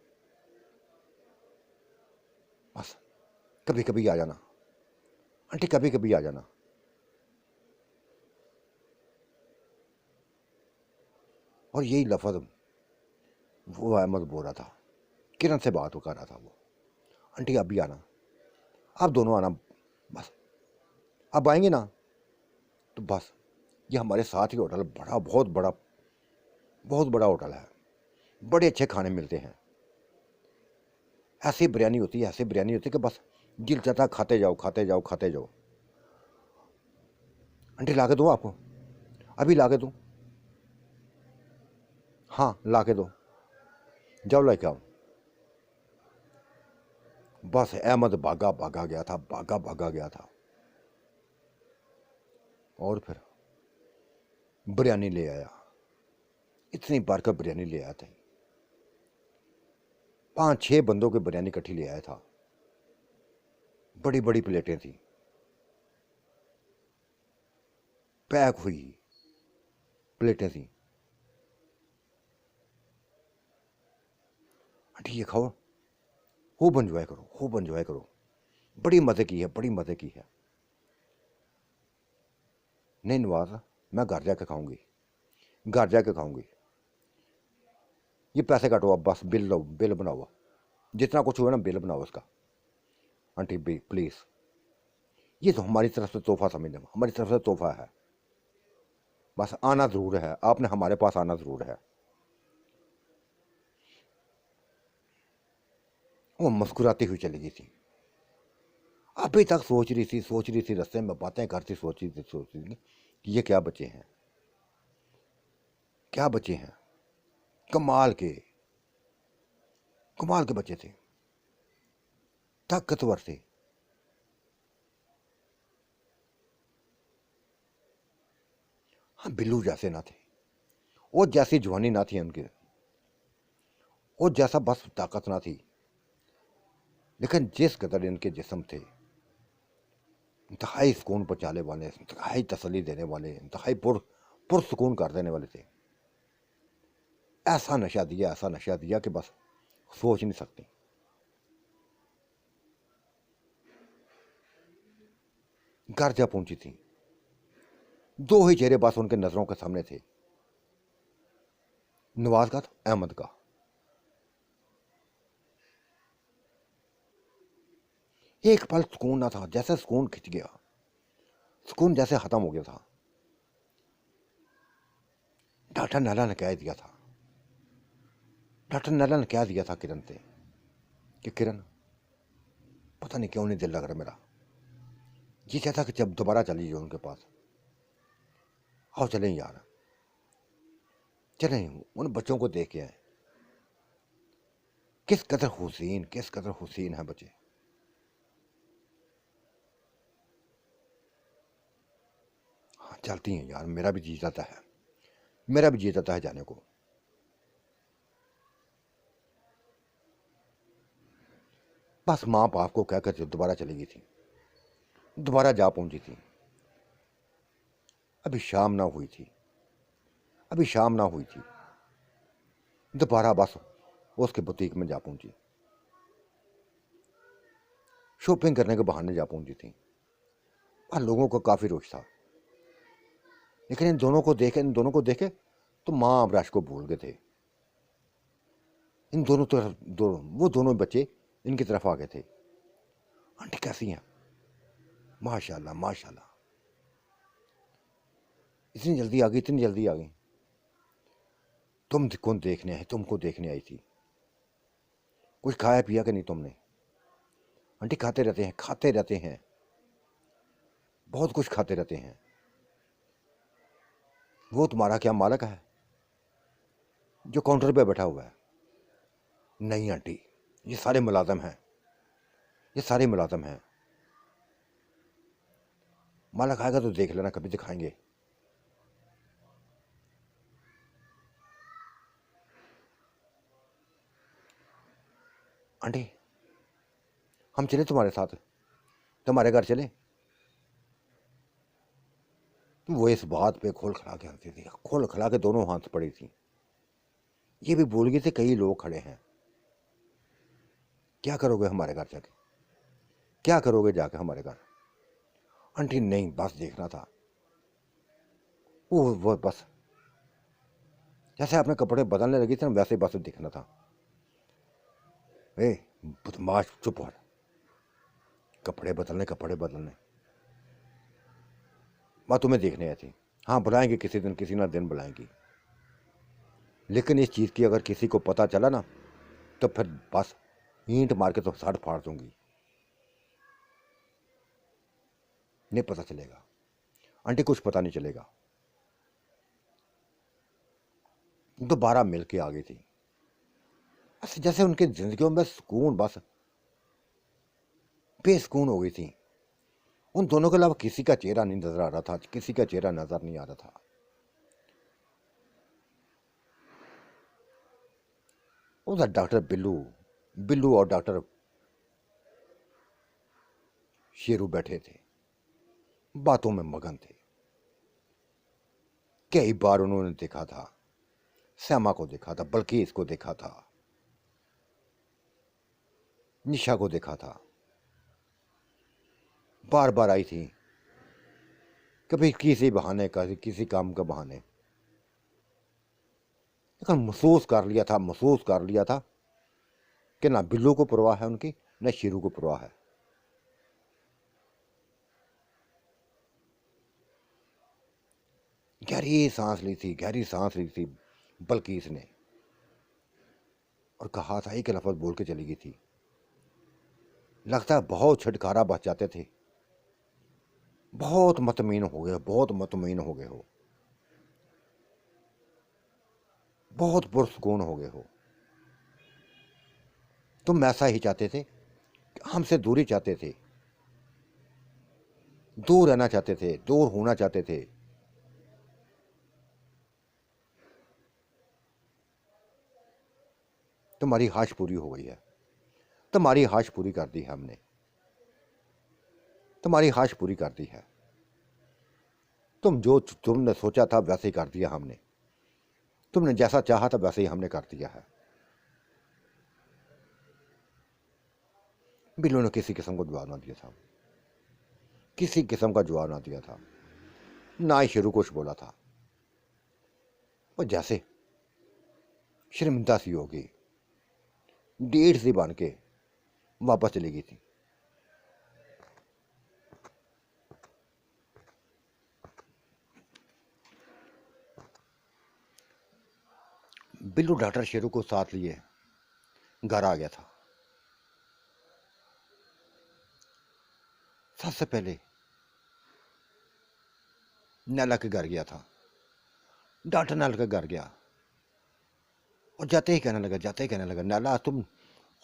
बस कभी कभी आ जाना आंटी, कभी कभी आ जाना। और यही लफ्ज वो अहमद बोल रहा था, किरण से बात कर रहा था वो। आंटी अब भी आना, आप दोनों आना, बस अब आएंगे ना तो बस। ये हमारे साथ ही होटल, बड़ा बहुत बड़ा, बहुत बड़ा होटल है, बड़े अच्छे खाने मिलते हैं। ऐसी बिरयानी होती है, ऐसी बिरयानी होती है कि बस दिल चाहता खाते जाओ, खाते जाओ, खाते जाओ। आंटी ला के दो आपको, अभी ला के दो, हाँ ला के दो, जाओ लेके आओ। बस अहमद भागा भागा गया था, भागा भागा गया था। और फिर बिरयानी ले आया, इतनी बार का बिरयानी ले आया था। 5-6 बंदों की बिरयानी इकट्ठी ले आया था, बड़ी बड़ी प्लेटें थी, पैक हुई प्लेटें थी। आंटी ये खाओ, खूब एंजॉय करो, खूब एंजॉय करो, बड़ी मज़े की है, बड़ी मज़े की है। नहीं नवाज, मैं घर जाके खाऊंगी, घर जाके खाऊंगी। ये पैसे काटो अब, बस बिल लो, बिल बनाओ, जितना कुछ हुआ ना बिल बनाओ उसका। आंटी प्लीज़, ये तो हमारी तरफ से तोहफा समझ लो, हमारी तरफ से तोहफा है। बस आना ज़रूर है, आपने हमारे पास आना ज़रूर है। वो मुस्कुराती हुई चली गई थी। अभी तक सोच रही थी, सोच रही थी, रास्ते में बातें करती सोच रही थी, सोच रही थी कि ये क्या बच्चे हैं, क्या बच्चे हैं, कमाल के, कमाल के बच्चे थे, ताकतवर थे। हाँ बिल्लू जैसे ना थे, वो जैसी जवानी ना थी उनकी, वो जैसा बस ताकत ना थी। लेकिन जिस कदर इनके जिस्म थे, इंतहाई सुकून पहुँचाने वाले, इंतहाई तसल्ली देने वाले, इंतहाई पुरसुकून कर देने वाले थे। ऐसा नशा दिया, ऐसा नशा दिया कि बस सोच नहीं सकती। घर जा पहुंची थी, दो ही चेहरे बस उनके नजरों के सामने थे, नवाज का तो अहमद का। एक पल सुकून ना था, जैसे सुकून खिंच गया, सुकून जैसे खत्म हो गया था। डॉक्टर नाला ने कह दिया था, डॉक्टर नाला ने कह दिया था किरण से कि किरण पता नहीं क्यों नहीं दिल लग रहा मेरा, ये कहता कि जब दोबारा चली जाओ उनके पास, आओ चलें यार, चलें उन बच्चों को देख के आए। किस कदर हुसैन, किस कदर हुसैन है बच्चे। चलती हैं यार, मेरा भी जी जाता है, मेरा भी जी जाता है जाने को। बस माँ बाप को कहकर दोबारा चली गई थी, दोबारा जा पहुंची थी। अभी शाम ना हुई थी, अभी शाम ना हुई थी, दोबारा बस उसके बुटीक में जा पहुंची, शॉपिंग करने के बहाने जा पहुंची थी। और लोगों को काफ़ी रोष था, लेकिन इन दोनों को देखे तो माँ अब्राश को भूल गए थे। इन दोनों तरफ वो दोनों बच्चे इनकी तरफ आ गए थे। आंटी कैसी हैं? माशाल्लाह माशाल्लाह, इतनी जल्दी आ गई, इतनी जल्दी आ गई। तुम कौन देखने आई? तुमको देखने आई थी। कुछ खाया पिया कि नहीं तुमने? आंटी खाते रहते हैं, खाते रहते हैं, बहुत कुछ खाते रहते हैं। वो तुम्हारा क्या मालिक है जो काउंटर पे बैठा हुआ है? नहीं आंटी, ये सारे मुलाजम हैं, ये सारे मुलाजम हैं। मालिक आएगा तो देख लेना, कभी दिखाएंगे। आंटी हम चले तुम्हारे साथ, तुम्हारे घर चले? वो इस बात पे खोल खड़ा के हंसती थी, खोल खड़ा के दोनों हाथ पड़ी थी। ये भी भूल गई थी कई लोग खड़े हैं। क्या करोगे हमारे घर जाके? क्या करोगे जाके हमारे घर? आंटी नहीं, बस देखना था। वो बस जैसे आपने कपड़े बदलने लगी थी ना, वैसे बस दिखना था। ए बदमाश, चुप हो। कपड़े बदलने, कपड़े बदलने। मैं तुम्हें देखने आई थी। हाँ बुलाएंगे किसी दिन, किसी ना दिन बुलाएंगी, लेकिन इस चीज़ की अगर किसी को पता चला ना तो फिर बस ईंट मार के तो साड़ फाड़ दूंगी, नहीं पता चलेगा। आंटी कुछ पता नहीं चलेगा। दोबारा मिल के आ गई थी, बस जैसे उनकी जिंदगियों में सुकून बस बेसुकून हो गई थी। उन दोनों के अलावा किसी का चेहरा नहीं नजर आ रहा था, किसी का चेहरा नजर नहीं आ रहा था। उधर डॉक्टर बिल्लू बिल्लू और डॉक्टर शेरू बैठे थे, बातों में मगन थे। कई बार उन्होंने देखा था, श्यामा को देखा था, बल्कि को देखा था, निशा को देखा था। बार बार आई थी, कभी किसी बहाने, कभी किसी काम का बहाने। लेकिन महसूस कर लिया था कि ना बिल्लू को परवाह है उनकी, न शेरू को परवाह है। गहरी सांस ली थी, गहरी सांस ली थी बल्कि इसने, और कहा था, एक लफ्ज बोल के चली गई थी। लगता है बहुत छटकारा बच जाते थे। बहुत मतमीन हो गए, बहुत मतमीन हो गए हो, बहुत पुरसकून हो गए हो। तुम ऐसा ही चाहते थे, हमसे दूरी चाहते थे, दूर रहना चाहते थे, दूर होना चाहते थे। तुम्हारी ख्वाहिश पूरी हो गई है, तुम्हारी ख्वाहिश पूरी कर दी है हमने, तुम्हारी ख्वाहिश पूरी कर दी है। तुमने सोचा था वैसे ही कर दिया हमने, तुमने जैसा चाहा था वैसे ही हमने कर दिया है। बिल्लू ने किसी किस्म का जवाब ना दिया था, किसी किस्म का जवाब ना दिया था, ना ही शेरू कुछ बोला था। और जैसे शर्मिंदा सी होगी, डेढ़ सी बन के वापस चली गई थी। बिल्लू डॉक्टर शेरू को साथ लिए घर आ गया था। सबसे पहले नैला के घर गया था, डॉक्टर नैला के घर गया और जाते ही कहने लगा, नैला तुम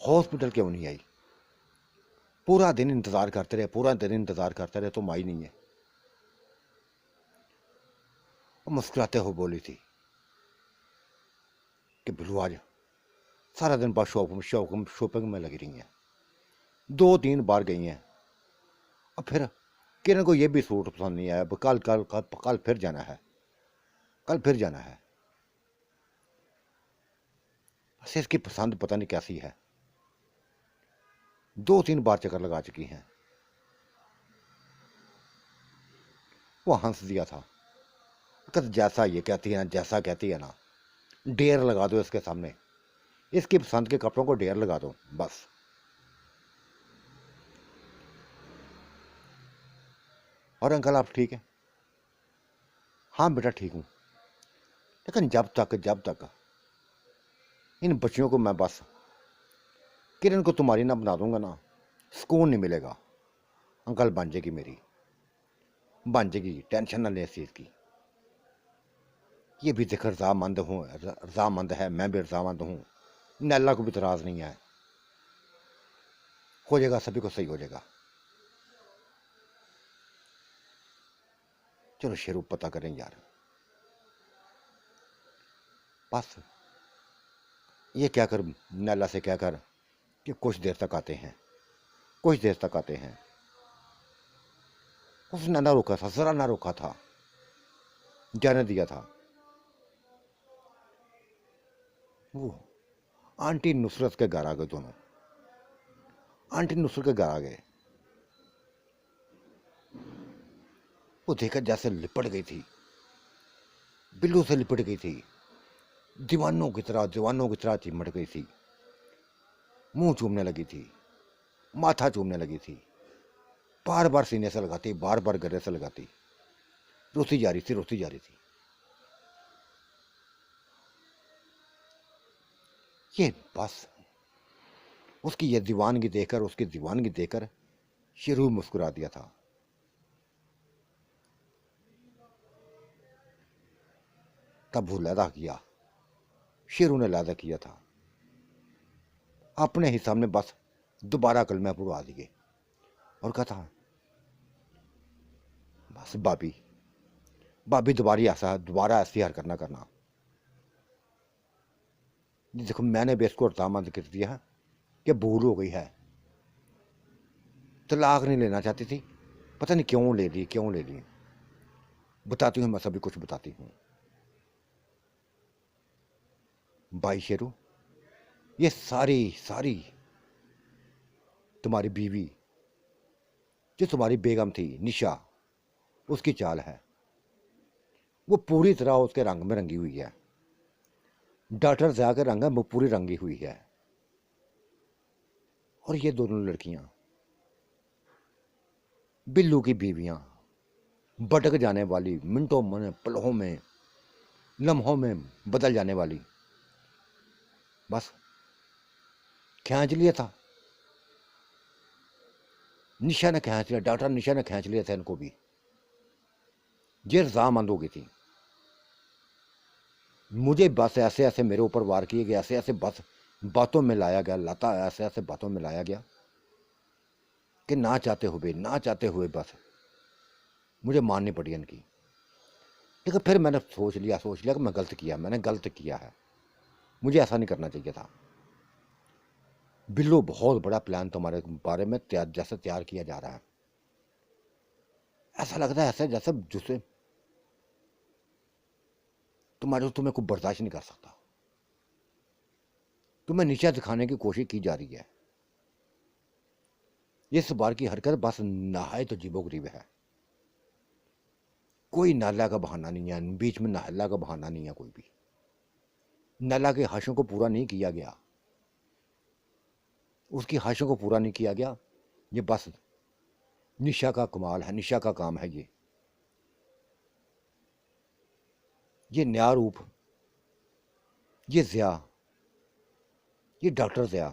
हॉस्पिटल क्यों नहीं आई? पूरा दिन इंतज़ार करते रहे, पूरा दिन इंतज़ार करते रहे, तुम आई नहीं है। और मुस्कुराते हुए बोली थी कि बिल्लू आज सारा दिन बाद शॉपिंग में लगी रही हैं, 2-3 बार गई हैं। और फिर किरण को ये भी सूट पसंद नहीं आया, कल फिर जाना है, कल फिर जाना है। बस इसकी पसंद पता नहीं कैसी है, 2-3 बार चक्कर लगा चुकी हैं। वो हंस दिया था, कहते जैसा ये कहती है ना, जैसा कहती है ना, ढेर लगा दो इसके सामने, इसकी पसंद के कपड़ों को ढेर लगा दो बस। और अंकल आप ठीक हैं? हाँ बेटा ठीक हूँ, लेकिन जब तक इन बच्चियों को मैं बस किरण को तुम्हारी ना बना दूंगा ना, सुकून नहीं मिलेगा। अंकल बन जाएगी मेरी, बन जाएगी, टेंशन ना ले इस चीज़ की। ये भी देख रजामंद है, मैं भी रजामंद हूँ, नैला को भी इतराज़ नहीं है, हो जाएगा, सभी को सही हो जाएगा। चलो शेरू पता करें यार। बस ये क्या कर, नैला से क्या कर कि कुछ देर तक आते हैं, कुछ देर तक आते हैं। उसने ना रोका था, जरा ना रोका था, जाने दिया था। वो आंटी नुसरत के घर आ गए दोनों, आंटी नुसरत के घर आ गए। वो देखा जैसे लिपट गई थी, बिल्लू से लिपट गई थी, दीवानों की तरह चिमट गई थी, मुंह चूमने लगी थी, माथा चूमने लगी थी, बार बार सीने से लगाती, बार बार गले से लगाती, रोती जा रही थी। ये बस उसकी दीवानगी देखकर शेरू मुस्कुरा दिया था। तब वो लैदा किया, शेरू ने लैदा किया था अपने ही सामने, बस दोबारा कलमा पढ़वा दिए और कहा था बस भाभी दोबारा ऐसी हरकत ना करना। देखो मैंने भी इसको रजामंद कर दिया है कि भूल हो गई है, तलाक नहीं लेना चाहती थी, पता नहीं क्यों ले ली। बताती हूँ, मैं सभी कुछ बताती हूँ। भाई शेरू, ये सारी तुम्हारी बीवी, जो तुम्हारी बेगम थी निशा, उसकी चाल है। वो पूरी तरह उसके रंग में रंगी हुई है, डॉक्टर ज़या के रंग में वो पूरी रंगी हुई है। और ये दोनों लड़कियां बिल्लू की बीवियां, भटक जाने वाली, मिनटों में, पलों में, लम्हों में बदल जाने वाली। बस खींच लिया था निशा ने, खींच लिया, डॉक्टर निशा ने खींच लिया था इनको भी। ये रजामंद हो गई थी। मुझे बस ऐसे ऐसे मेरे ऊपर वार किए गए, ऐसे ऐसे बस बातों में लाया गया, ऐसे ऐसे बातों में लाया गया कि ना चाहते हुए बस मुझे माननी पड़ी इनकी। लेकिन फिर मैंने सोच लिया कि मैंने गलत किया है, मुझे ऐसा नहीं करना चाहिए था। बिल्लू बहुत बड़ा प्लान तुम्हारे बारे में तैयार किया जा रहा है। ऐसा लगता है ऐसे जैसे जिसे तुम्हें को बर्दाश्त नहीं कर सकता, तुम्हें नीचा दिखाने की कोशिश की जा रही है। इस बार की हरकत बस नहायत तो अजीबोगरीब है, कोई नाला का बहाना नहीं है, बीच में नाला का बहाना नहीं है, कोई भी नाला के हाशों को पूरा नहीं किया गया, उसकी हाशों को पूरा नहीं किया गया। ये बस निशा का कमाल है, निशा का काम है। ये नया रूप, ये ज़िया, ये डॉक्टर ज़िया,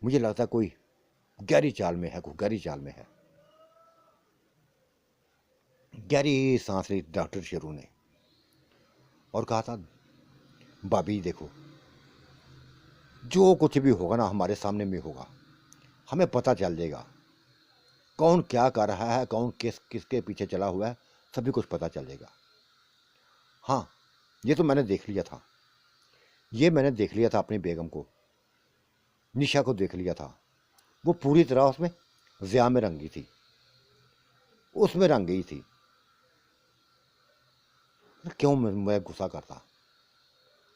मुझे लगता है कोई गहरी चाल में है, गहरी सांस ली डॉक्टर शेरू ने और कहा था भाभी देखो, जो कुछ भी होगा ना हमारे सामने में होगा, हमें पता चल जाएगा कौन क्या कर रहा है, कौन किसके पीछे चला हुआ है, सभी कुछ पता चलेगा। हाँ, ये तो मैंने देख लिया था, ये मैंने देख लिया था, अपनी बेगम को, निशा को देख लिया था। वो पूरी तरह उसमें ज़िया में रंगी थी, उसमें रंग गई थी। क्यों मैं गुस्सा करता?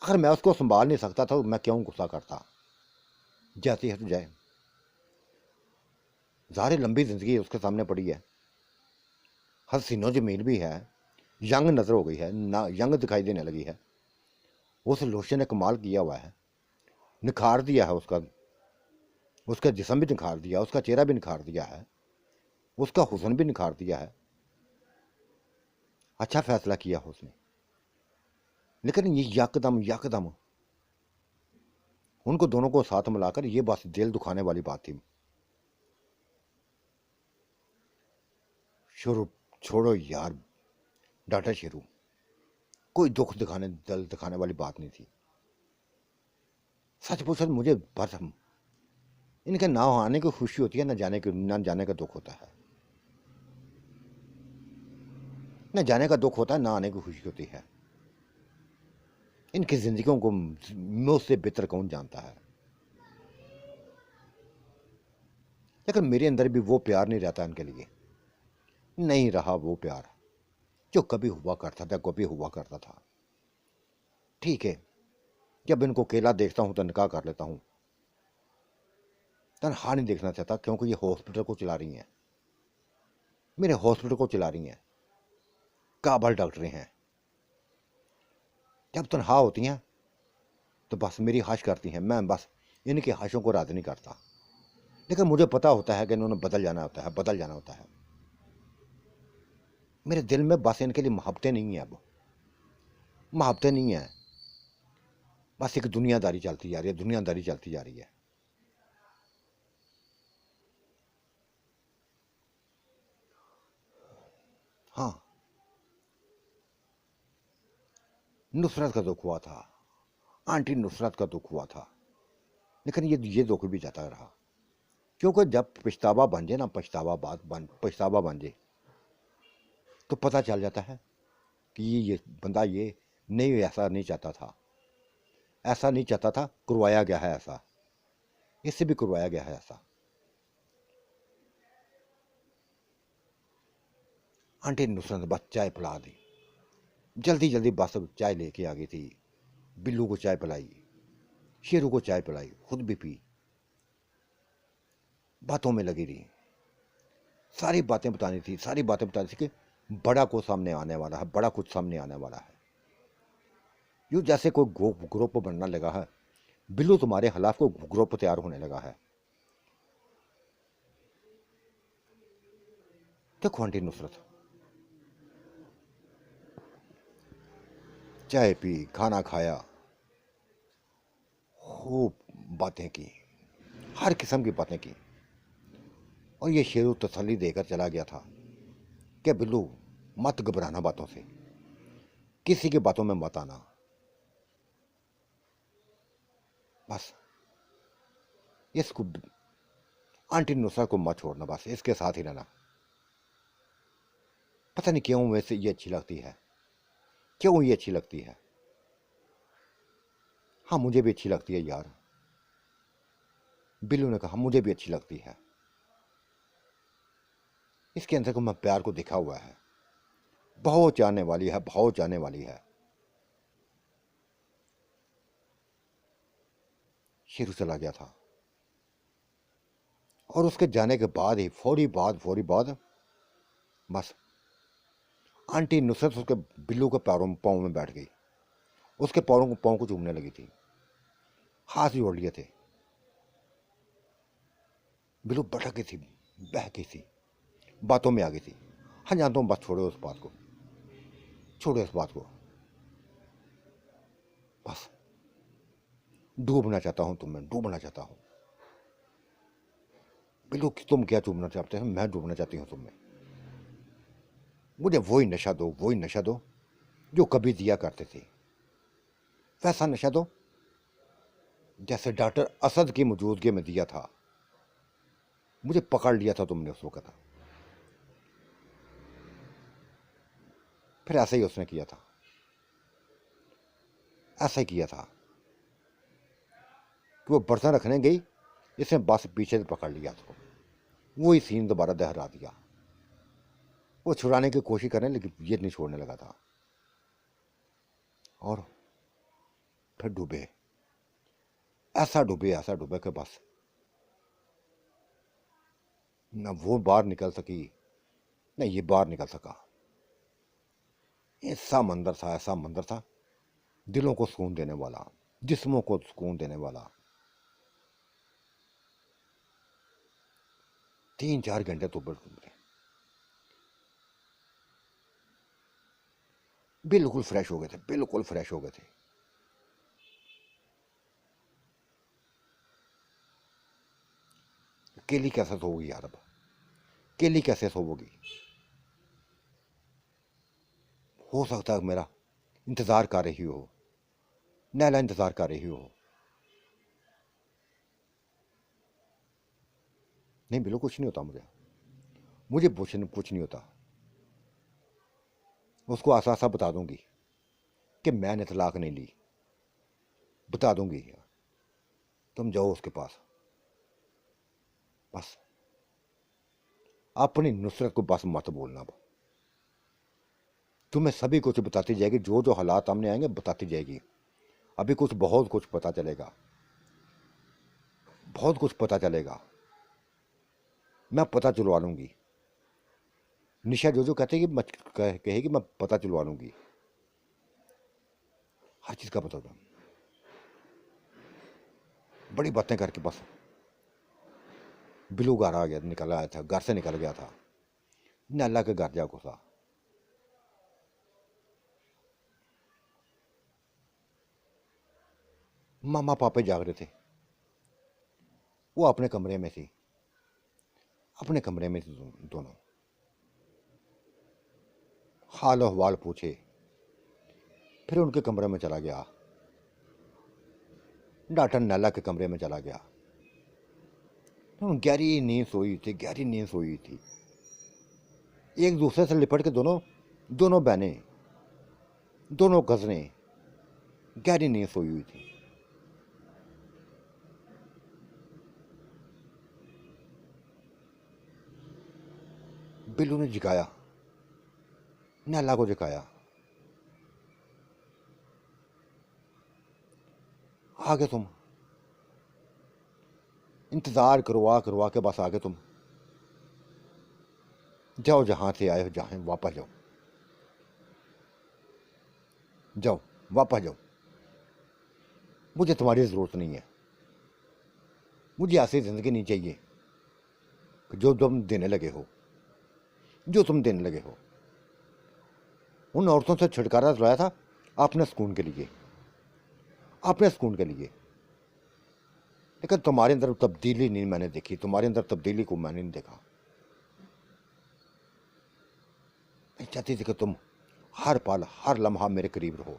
अगर मैं उसको संभाल नहीं सकता था तो मैं क्यों गुस्सा करता? जाती है तो जाए, ज़ाहिर लंबी ज़िंदगी उसके सामने पड़ी है, हसीनो जमीन भी है, यंग नज़र हो गई है ना, यंग दिखाई देने लगी है। उस लोशन ने कमाल किया हुआ है, निखार दिया है उसका, उसका जिस्म भी निखार दिया, उसका चेहरा भी निखार दिया है, उसका हुस्न भी निखार दिया है। अच्छा फैसला किया उसने। लेकिन ये यकदम यकदम उनको दोनों को साथ मिलाकर, ये बस दिल दुखाने वाली बात थी। शुरू छोड़ो यार, डाटा शेरू, कोई दुख दिखाने, दिल दिखाने वाली बात नहीं थी। सच पूछो मुझे बस इनके ना आने की खुशी होती है, ना जाने का दुख होता है। न जाने का दुख होता है, ना आने की खुशी होती है। इनकी जिंदगियों को मुझसे बेहतर कौन जानता है। लेकिन मेरे अंदर भी वो प्यार नहीं रहता इनके लिए, नहीं रहा वो प्यार जो कभी हुआ करता था, कभी हुआ करता था। ठीक है, जब इनको अकेला देखता हूं तो निकाह कर लेता हूं, तनहा नहीं देखना चाहता, क्योंकि ये हॉस्पिटल को चला रही हैं, मेरे हॉस्पिटल को चला रही हैं, काबल डॉक्टर हैं। जब तनहा होती हैं तो बस मेरी हाश करती हैं, मैं बस इनकी हाशों को राज़ी नहीं करता। लेकिन मुझे पता होता है कि इन्होंने बदल जाना होता है, बदल जाना होता है। मेरे दिल में बस इनके लिए मोहब्बतें नहीं है, अब मोहब्बतें नहीं है, बस एक दुनियादारी चलती जा रही है, दुनियादारी चलती जा रही है। हाँ, नुसरत का दुख हुआ था, आंटी नुसरत का दुख हुआ था, लेकिन ये दुख भी जाता रहा। क्योंकि जब पछतावा बन जाए ना, पछतावा बन जाए तो पता चल जाता है कि ये बंदा ये नहीं, ऐसा नहीं चाहता था, ऐसा नहीं चाहता था, करवाया गया है ऐसा, इससे भी करवाया गया है ऐसा। आंटी नुसरत ने बस चाय पिला दी, जल्दी जल्दी बस चाय लेके आ गई थी। बिल्लू को चाय पिलाई, शेरू को चाय पिलाई, खुद भी पी, बातों में लगी रही, सारी बातें बतानी थी, सारी बातें बतानी थी कि बड़ा को सामने आने वाला है, बड़ा कुछ सामने आने वाला है। यूँ जैसे कोई ग्रुप बनना लगा है, बिल्लू तुम्हारे खिलाफ को ग्रुप तैयार होने लगा है। देखो आंटी नुसरत, चाय पी, खाना खाया, खूब बातें की, हर किस्म की बातें की, और ये शेरू तसल्ली देकर चला गया था कि बिल्लू मत घबराना बातों से, किसी की बातों में मत आना, बस इसको, आंटी नुसरत को मत छोड़ना, बस इसके साथ ही रहना। पता नहीं क्यों वैसे ये अच्छी लगती है, क्यों ये अच्छी लगती है। हाँ, मुझे भी अच्छी लगती है यार, बिल्लू ने कहा, मुझे भी अच्छी लगती है। इसके अंदर को मैं प्यार को देखा हुआ है, बहुत चाहने वाली है, बहुत चाहने वाली है। शेरू चला गया था, और उसके जाने के बाद ही फौरी बाद बस आंटी नुसरत उसके बिल्लू के पैरों पाँव में बैठ गई, उसके पाँव को चूमने लगी थी, हाथ जोड़ लिए थे। बिल्लू भटक गई थी, बह गई थी, बातों में आ गई थी। हाँ जानता हूँ, बस छोड़ो उस बात को, छोड़ो इस बात को, बस डूबना चाहता हूँ तुम्हें, डूबना चाहता हूँ। बिल्लू तुम क्या डूबना चाहते हो? मैं डूबना चाहती हूँ तुम्हें। मुझे वही नशा दो, वही नशा दो जो कभी दिया करते थे, वैसा नशा दो जैसे डॉक्टर असद की मौजूदगी में दिया था। मुझे पकड़ लिया था तुमने उस वक्त, फिर ऐसा ही उसने किया था, ऐसा ही किया था कि वो बर्तन रखने गई, इसने बस पीछे से पकड़ लिया उसको, वही सीन दोबारा दोहरा दिया। वो छुड़ाने की कोशिश करें लेकिन ये नहीं छोड़ने लगा था, और फिर डूबे, ऐसा डूबे कि बस न वो बाहर निकल सकी न ये बाहर निकल सका। ऐसा मंदिर था, दिलों को सुकून देने वाला, जिस्मों को सुकून देने वाला। 3-4 घंटे तो बिल्कुल फ्रेश हो गए थे, बिल्कुल फ्रेश हो गए थे। केली कैसे सोओगी यार, अब केली कैसे सोओगी? हो सकता है मेरा इंतजार कर रही हो, नैला इंतजार कर रही हो। नहीं बिल्कुल कुछ नहीं होता, मुझे कुछ नहीं होता। उसको आसा आसा बता दूंगी कि मैंने तलाक नहीं ली, बता दूंगी। तुम जाओ उसके पास, बस अपनी नुसरत को बस मत बोलना। अब तुम्हें सभी कुछ बताती जाएगी, जो जो हालात सामने आएंगे बताती जाएगी। अभी कुछ बहुत कुछ पता चलेगा, बहुत कुछ पता चलेगा। मैं पता चलवा लूंगी। निशा जो जो कहते कि कहेगी मैं पता चलवा लूंगी, हर चीज का पता होगा। बड़ी बातें करके बस बिलू घर आ गया, निकल आया था, घर से निकल गया था, नैला के घर जा घुसा। मामा पापे जाग रहे थे, वो अपने कमरे में थी, अपने कमरे में थी दोनों। हाल अहवाल पूछे, फिर उनके कमरे में चला गया। डॉक्टर नैला के कमरे में चला गया। गहरी नींद सोई थी, गहरी नींद सोई थी। एक दूसरे से लिपट के दोनों दोनों बहनें, दोनों कजनें गहरी नींद सोई हुई थी। बिल्लू ने जगाया, नैला को जगाया। आगे तुम इंतजार करवा करवा के बस आगे तुम जाओ, जहां से आए हो जहां वापस जाओ, जाओ वापस जाओ। मुझे तुम्हारी ज़रूरत नहीं है, मुझे ऐसी ज़िंदगी नहीं चाहिए कि जो तुम देने लगे हो, जो तुम देने लगे हो। उन औरतों से छुटकारा दिलाया था अपने सुकून के लिए, अपने सुकून के लिए। लेकिन तुम्हारे अंदर तब्दीली नहीं मैंने देखी, तुम्हारे अंदर तब्दीली को मैंने नहीं देखा। मैं चाहती थी कि तुम हर पल हर लम्हा मेरे करीब रहो,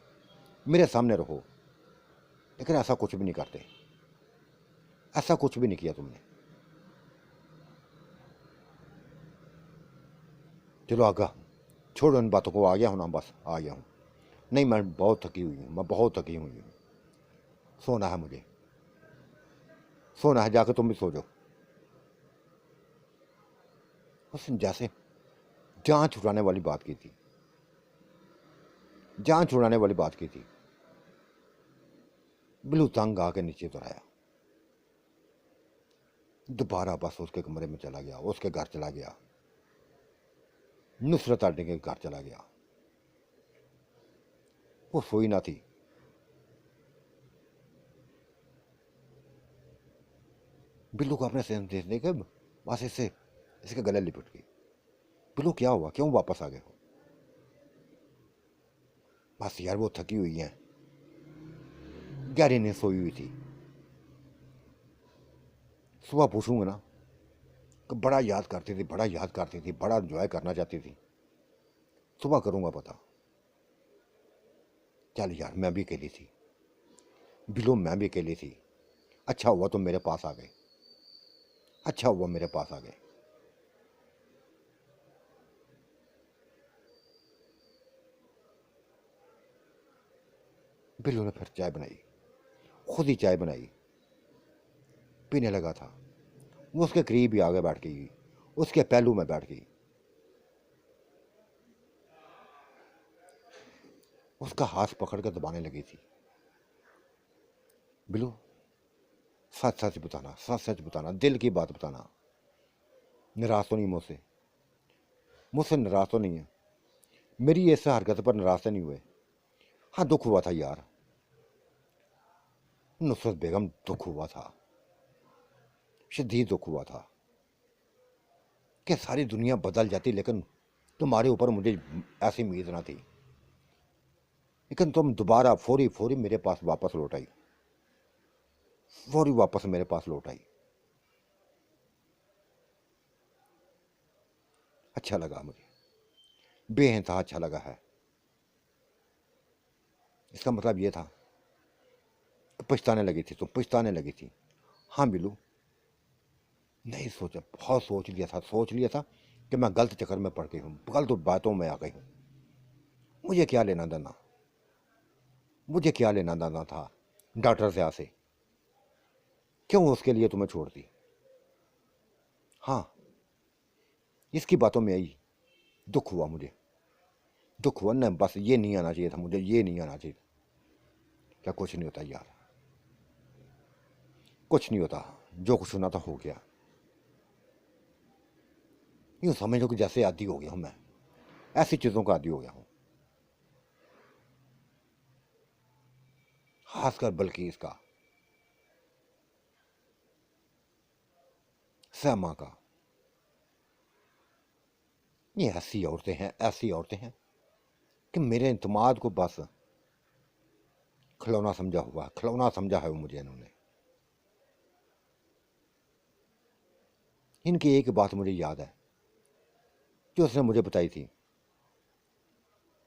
मेरे सामने रहो, लेकिन ऐसा कुछ भी नहीं करते, ऐसा कुछ भी नहीं किया तुमने। चलो आगा छोड़ो इन बातों को, आ गया हूँ ना, बस आ गया हूँ। नहीं मैं बहुत थकी हुई हूँ, मैं बहुत थकी हुई हूँ। सोना है मुझे, सोना है, जाकर तुम भी सो जाओ। उसने जैसे जान छुड़ाने वाली बात की थी, जान छुड़ाने वाली बात की थी। बिल्लू तंग आके नीचे उतर आया, दोबारा बस उसके कमरे में चला गया, उसके घर चला गया, नुसरत आंटी के घर चला गया। वो सोई ना थी। बिल्लू को अपने से देखने के बस इससे इसके गले लिपट गई। बिल्लू क्या हुआ, क्यों वापस आ गए हो? बस यार वो थकी हुई है, गहरी नींद सोई हुई थी। सुबह पूछूंगा ना कि बड़ा याद करती थी, बड़ा याद करती थी, बड़ा एंजॉय करना चाहती थी। सुबह करूंगा पता। चल यार मैं भी अकेली थी, बिल्लू मैं भी अकेली थी। अच्छा हुआ तुम मेरे पास आ गए, अच्छा हुआ मेरे पास आ गए। बिल्लू ने फिर चाय बनाई, खुद ही चाय बनाई, पीने लगा था। वो उसके करीब ही आगे बैठ गई, उसके पहलू में बैठ गई, उसका हाथ पकड़ कर दबाने लगी थी। बिल्लू, सच सच बताना, सच सच बताना, दिल की बात बताना, नाराज तो नहीं मुझसे? मुझसे नाराज तो नहीं है? मेरी इस हरकत पर नाराज तो नहीं हुए? हाँ, दुख हुआ था यार, नुसरत बेगम, दुख हुआ था, शदीद दुख हुआ था कि सारी दुनिया बदल जाती, लेकिन तुम्हारे ऊपर मुझे ऐसी उम्मीद ना थी। लेकिन तुम दोबारा फौरी फौरी मेरे पास वापस लौट आई, फौरी वापस मेरे पास लौट आई। अच्छा लगा मुझे, बेइंतहा अच्छा लगा है। इसका मतलब ये था कि पछताने लगी थी, तुम पछताने लगी थी। हाँ बिल्लू, नहीं सोचा, बहुत सोच लिया था, सोच लिया था कि मैं गलत चक्कर में पड़ गई हूँ, गलत बातों में आ गई हूँ। मुझे क्या लेना देना, मुझे क्या लेना देना था डॉक्टर से आसे, क्यों उसके लिए तुम्हें छोड़ दी? हाँ, इसकी बातों में आई, दुख हुआ मुझे, दुख हुआ ना, बस ये नहीं आना चाहिए था मुझे, ये नहीं आना चाहिए था। क्या कुछ नहीं होता यार, कुछ नहीं होता, जो कुछ होना था हो गया। यूँ समझ लो कि जैसे आदी हो गया हूँ मैं, ऐसी चीज़ों का आदी हो गया हूँ, खासकर बल्कि इसका, सहमा का। ये ऐसी औरतें हैं, ऐसी औरतें हैं कि मेरे इंतमाद को बस खिलौना समझा हुआ, खिलौना समझा है वो मुझे इन्होंने। इनकी एक बात मुझे याद है जो उसने मुझे बताई थी,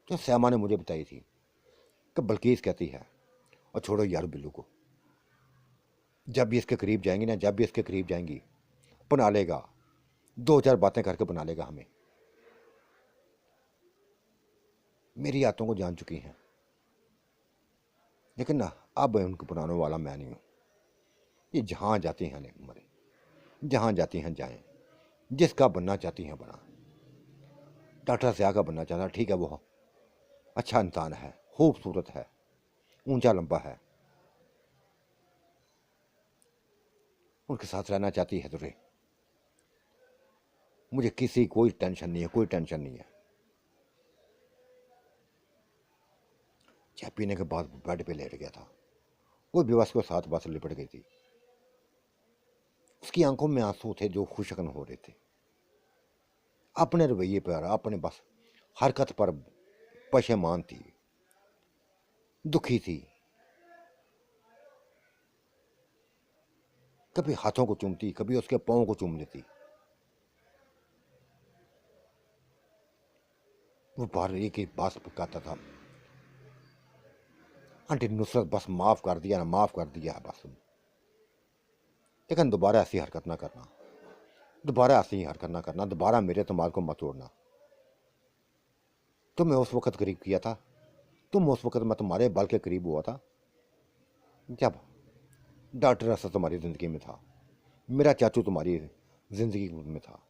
जो श्यामा ने मुझे बताई थी, कि बल्कीस कहती है, और छोड़ो यार बिल्लू को, जब भी इसके करीब जाएंगी ना, जब भी इसके करीब जाएंगी, बना लेगा, दो चार बातें करके बना लेगा हमें। मेरी आदतों को जान चुकी हैं, लेकिन ना अब उनको बनाने वाला मैं नहीं हूँ। ये जहाँ जाती हैं मरे, जहाँ जाती हैं जाएं, जिसका बनना चाहती हैं बना। डॉक्टर स्याह का बनना चाहता, ठीक है, वो अच्छा इंसान है, खूबसूरत है, ऊंचा लंबा है, उनके साथ रहना चाहती है तो रे, मुझे किसी कोई टेंशन नहीं है, कोई टेंशन नहीं है। चाय पीने के बाद बेड पे लेट गया था, वो बेबस के साथ बस लिपट गई थी। उसकी आंखों में आंसू थे जो खुशकन हो रहे थे, अपने रवैये पर, अपने बस हरकत पर पशेमान थी, दुखी थी। कभी हाथों को चूमती, कभी उसके पाँव को चूम लेती। वो बार एक ही बात कहता था, आंटी नुसरत बस माफ़ कर दिया ना, माफ़ कर दिया है बस, लेकिन दोबारा ऐसी हरकत ना करना, दोबारा ऐसी हरकत ना करना, दोबारा मेरे तुम्हारे को मत तोड़ना। तुम्हें उस वक्त करीब किया था, तुम उस वक्त मैं तुम्हारे बल के करीब हुआ था जब डॉक्टर असद तुम्हारी ज़िंदगी में था, मेरा चाचू तुम्हारी ज़िंदगी में था।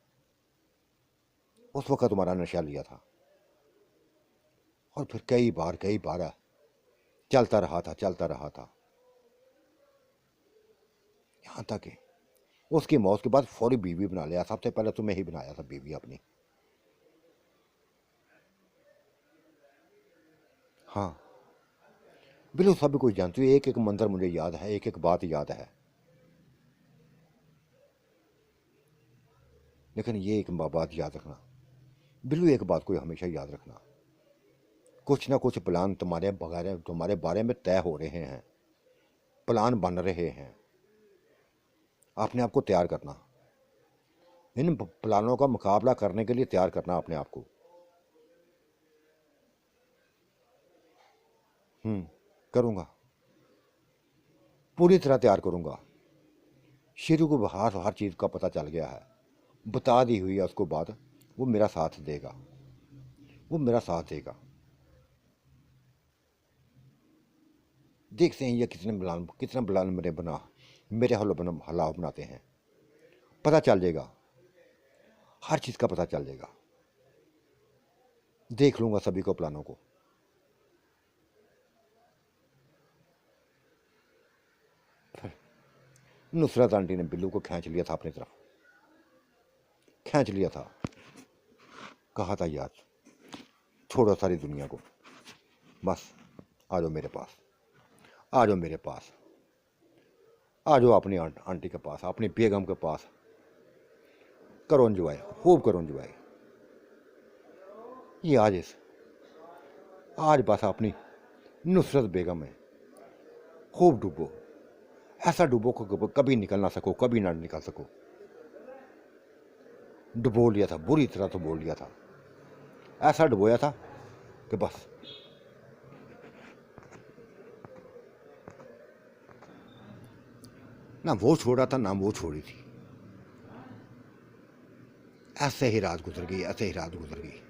उस वक्त तुम्हारा नशा लिया था, और फिर कई बार चलता रहा था, चलता रहा था, यहाँ तक कि उसकी मौत के बाद फौरी बीवी बना लिया। सबसे पहले तुम्हें ही बनाया था बीवी अपनी। हाँ बिल्कुल, सब कुछ जानती हूँ, एक एक मंजर मुझे याद है, एक एक बात याद है, लेकिन ये एक बात याद रखना बिल्लू, एक बात को हमेशा याद रखना, कुछ ना कुछ प्लान तुम्हारे बगैर, तुम्हारे बारे में तय हो रहे हैं, प्लान बन रहे हैं। अपने आप को तैयार करना, इन प्लानों का मुकाबला करने के लिए तैयार करना अपने आप को। करूँगा, पूरी तरह तैयार करूँगा। शेरू को हर चीज़ का पता चल गया है, बता दी हुई है उसको बात, वो मेरा साथ देगा, वो मेरा साथ देगा। देखते हैं ये कितने बलान मेरे हलाव बनाते हैं। पता चल जाएगा, हर चीज़ का पता चल जाएगा। देख लूँगा सभी को, प्लानों को। नुसरत आंटी ने बिल्लू को खींच लिया था अपनी तरफ, खींच लिया था। कहा था यार छोड़ो सारी दुनिया को, बस आ जाओ मेरे पास, आ जाओ मेरे पास, आ जाओ अपनी आंटी के पास, अपनी बेगम के पास। करो एंजॉय, खूब करो एंजॉय। ये आज बस अपनी नुसरत बेगम है, खूब डूबो। ऐसा डूबो को कभी निकल ना सको, कभी ना निकल सको। डुबो लिया था, बुरी तरह तो बोल लिया था। ऐसा डुबोया था कि बस ना वो छोड़ा था ना वो छोड़ी थी। ऐसे ही रात गुजर गई, ऐसे ही रात गुजर गई।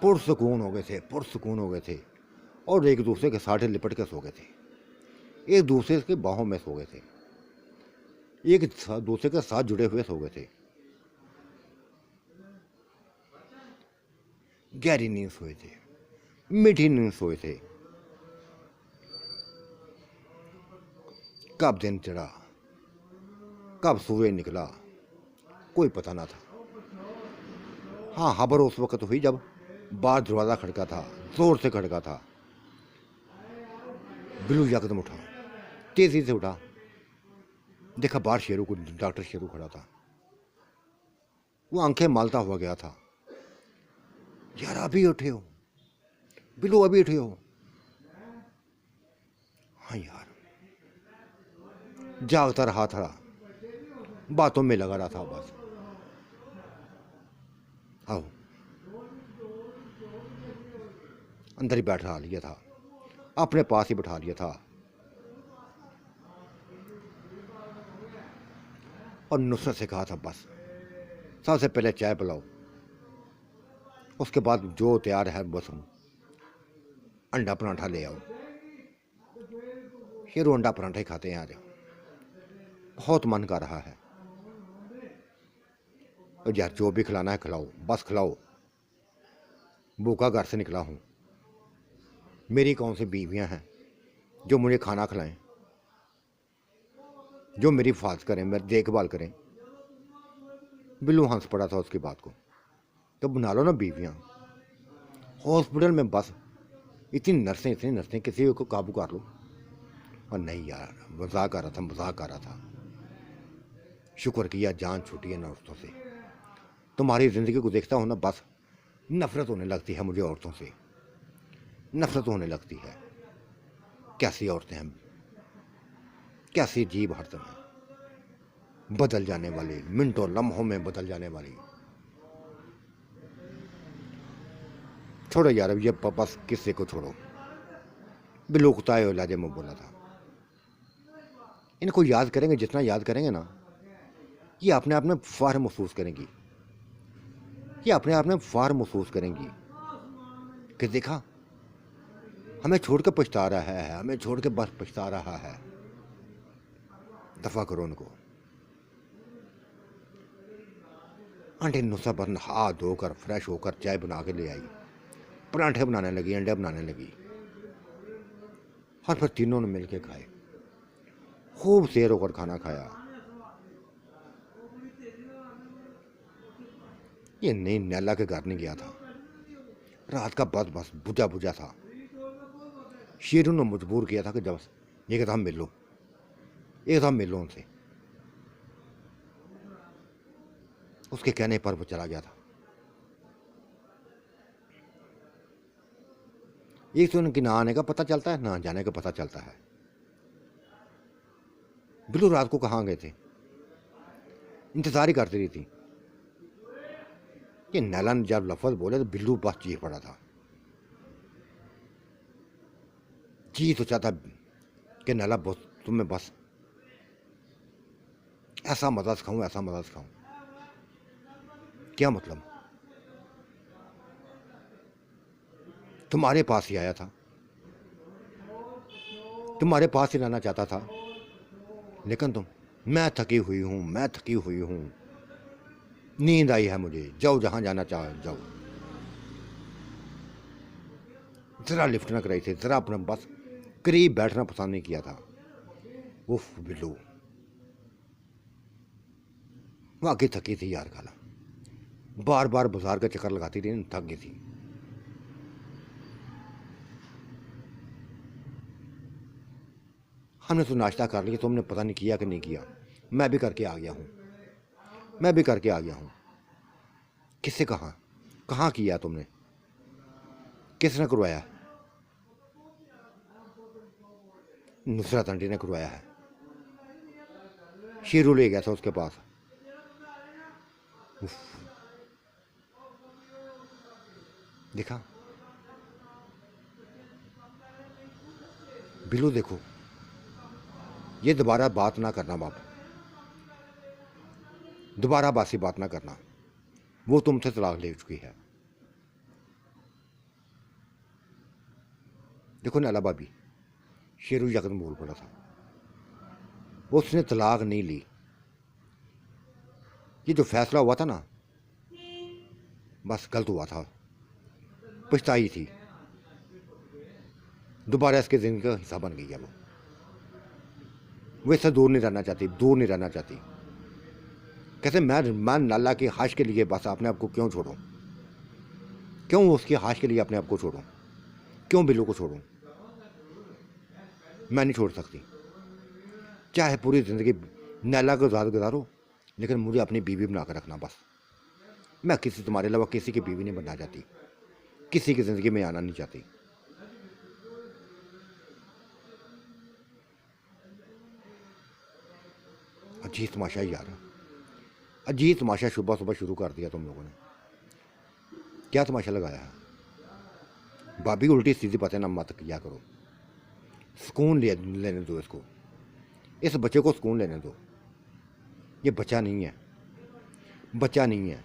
पुरसकून हो गए थे, पुरसकून हो गए थे, और एक दूसरे के साथ लिपट के सो गए थे, एक दूसरे के बाहों में सो गए थे, एक दूसरे के साथ जुड़े हुए सो गए थे। गहरी नींद सोए थे, मीठी नींद सोए थे। कब दिन चढ़ा, कब सूर्य निकला, कोई पता ना था। हाँ, खबर उस वक्त हुई जब बाहर दरवाज़ा खड़का था, जोर से खड़का था। बिल्लू यकदम उठा, तेजी से उठा, देखा बाहर शेरू को, डॉक्टर शेरू खड़ा था। वो आंखें मालता हुआ गया था। यार अभी उठे हो बिल्लू, अभी उठे हो? हाँ यार, जागता रहा था, बातों में लगा रहा था बस। आओ, अंदर ही बैठा लिया था, अपने पास ही बैठा लिया था, और नुसरत से कहा था बस सबसे पहले चाय पिलाओ, उसके बाद जो तैयार है बस अंडा पराठा ले आओ। शेरू अंडा पराठा ही खाते हैं आज, बहुत मन कर रहा है। और यार जो भी खिलाना है खिलाओ, बस खिलाओ, भूखा घर से निकला हूँ। मेरी कौन सी बीवियाँ हैं जो मुझे खाना खिलाएं, जो मेरी हिफाजत करें, मेरी देखभाल करें। बिल्लू हंस पड़ा था उसकी बात को। तो बना लो ना बीवियाँ। हॉस्पिटल में बस इतनी नर्सें, किसी को काबू कर लो। और नहीं यार, मजाक आ रहा था, मजाक आ रहा था। शुक्र किया जान छूटी है ना औरतों से। तुम्हारी ज़िंदगी को देखता हूँ ना, बस नफरत होने लगती है मुझे औरतों से, नफरत होने लगती है। कैसी औरतें हैं, कैसी अजीब हरकतें हैं, बदल जाने वाली, मिनटों लम्हों में बदल जाने वाली। छोड़ो यार, अब ये बस किस्से को छोड़ो। बिल्लू कुताए और लहजे में बोला था। इनको याद करेंगे, जितना याद करेंगे ना, ये अपने आप में फार महसूस करेंगी, ये अपने आप में फार महसूस करेंगी कि देखा हमें छोड़ के पछता रहा है, हमें छोड़ के बस पछता रहा है। दफा करो उनको। आंटी नुसरत पर हाथ धोकर फ्रेश होकर चाय बना के ले आई, पराठे बनाने लगी, अंडे बनाने लगी, और फिर तीनों ने मिलकर खाए, खूब शेर होकर खाना खाया। ये नहीं नैला के घर नहीं गया था, रात का बस बुझा बुझा था। शेरू ने मजबूर किया था कि जब ये कहता हम मिल लो, एक दम मिल लो उनसे। उसके कहने पर वो चला गया था। एक तो उनकी ना आने का पता चलता है, ना जाने का पता चलता है। बिल्लू रात को कहाँ गए थे, इंतजार ही करती रही थी। कि नैला ने जब लफज बोले तो बिल्लू बस चीख पड़ा था। जी तो चाहता कि नैला बस तुम्हें बस ऐसा मजा सिखाऊं, ऐसा मजा सिखाऊं। क्या मतलब, तुम्हारे पास ही आया था, तुम्हारे पास ही रहना चाहता था, लेकिन तुम, मैं थकी हुई हूँ, मैं थकी हुई हूँ, नींद आई है मुझे, जाओ जहाँ जाना चाहो जाओ। ज़रा लिफ्ट न कराई थी, ज़रा अपना बस करीब बैठना पसंद नहीं किया था। उफ बिल्लू, वाकई थकी थी यार खाला, बार बार बाजार का चक्कर लगाती रही, थक गई थी। हमने तो नाश्ता कर लिया, तुमने पता नहीं किया कि नहीं किया। मैं भी करके आ गया हूँ, मैं भी करके आ गया हूँ। किससे कहा, कहाँ किया तुमने, किसने करवाया? नुसरत आंटी ने करवाया है, शीरू ले गया था उसके पास। उफ, देखा बिल्लू, देखो ये दोबारा बात ना करना बाप, दोबारा बासी बात ना करना, वो तुमसे तलाक ले चुकी है। देखो नैला भाभी, शेरू यकदम बोल पड़ा था, उसने तलाक नहीं ली। ये जो फैसला हुआ था ना, बस गलत हुआ था, पछताई थी, दोबारा इसके जिंदगी का हिस्सा बन गई है वो इससे दूर नहीं रहना चाहती, दूर नहीं रहना चाहती। कैसे मैं नाला की हाश के लिए बस अपने आप को क्यों छोड़ूं, क्यों उसकी हाश के लिए अपने आप को छोड़ूं, क्यों बिल्लू को छोड़ूं? मैं नहीं छोड़ सकती, चाहे पूरी ज़िंदगी नैला को ज़्यादा गुजारो, लेकिन मुझे अपनी बीवी बना कर रखना बस। मैं किसी तुम्हारे अलावा किसी की बीवी नहीं बनना चाहती, किसी की ज़िंदगी में आना नहीं चाहती। अजीब तमाशा यार, अजीब तमाशा सुबह सुबह शुरू कर दिया तुम लोगों ने। क्या तमाशा लगाया है? भाभी उल्टी सीधी बातें ना मत किया करो, सुकून लेने दो इसको, इस बच्चे को सुकून लेने दो। ये बच्चा नहीं है, बच्चा नहीं है।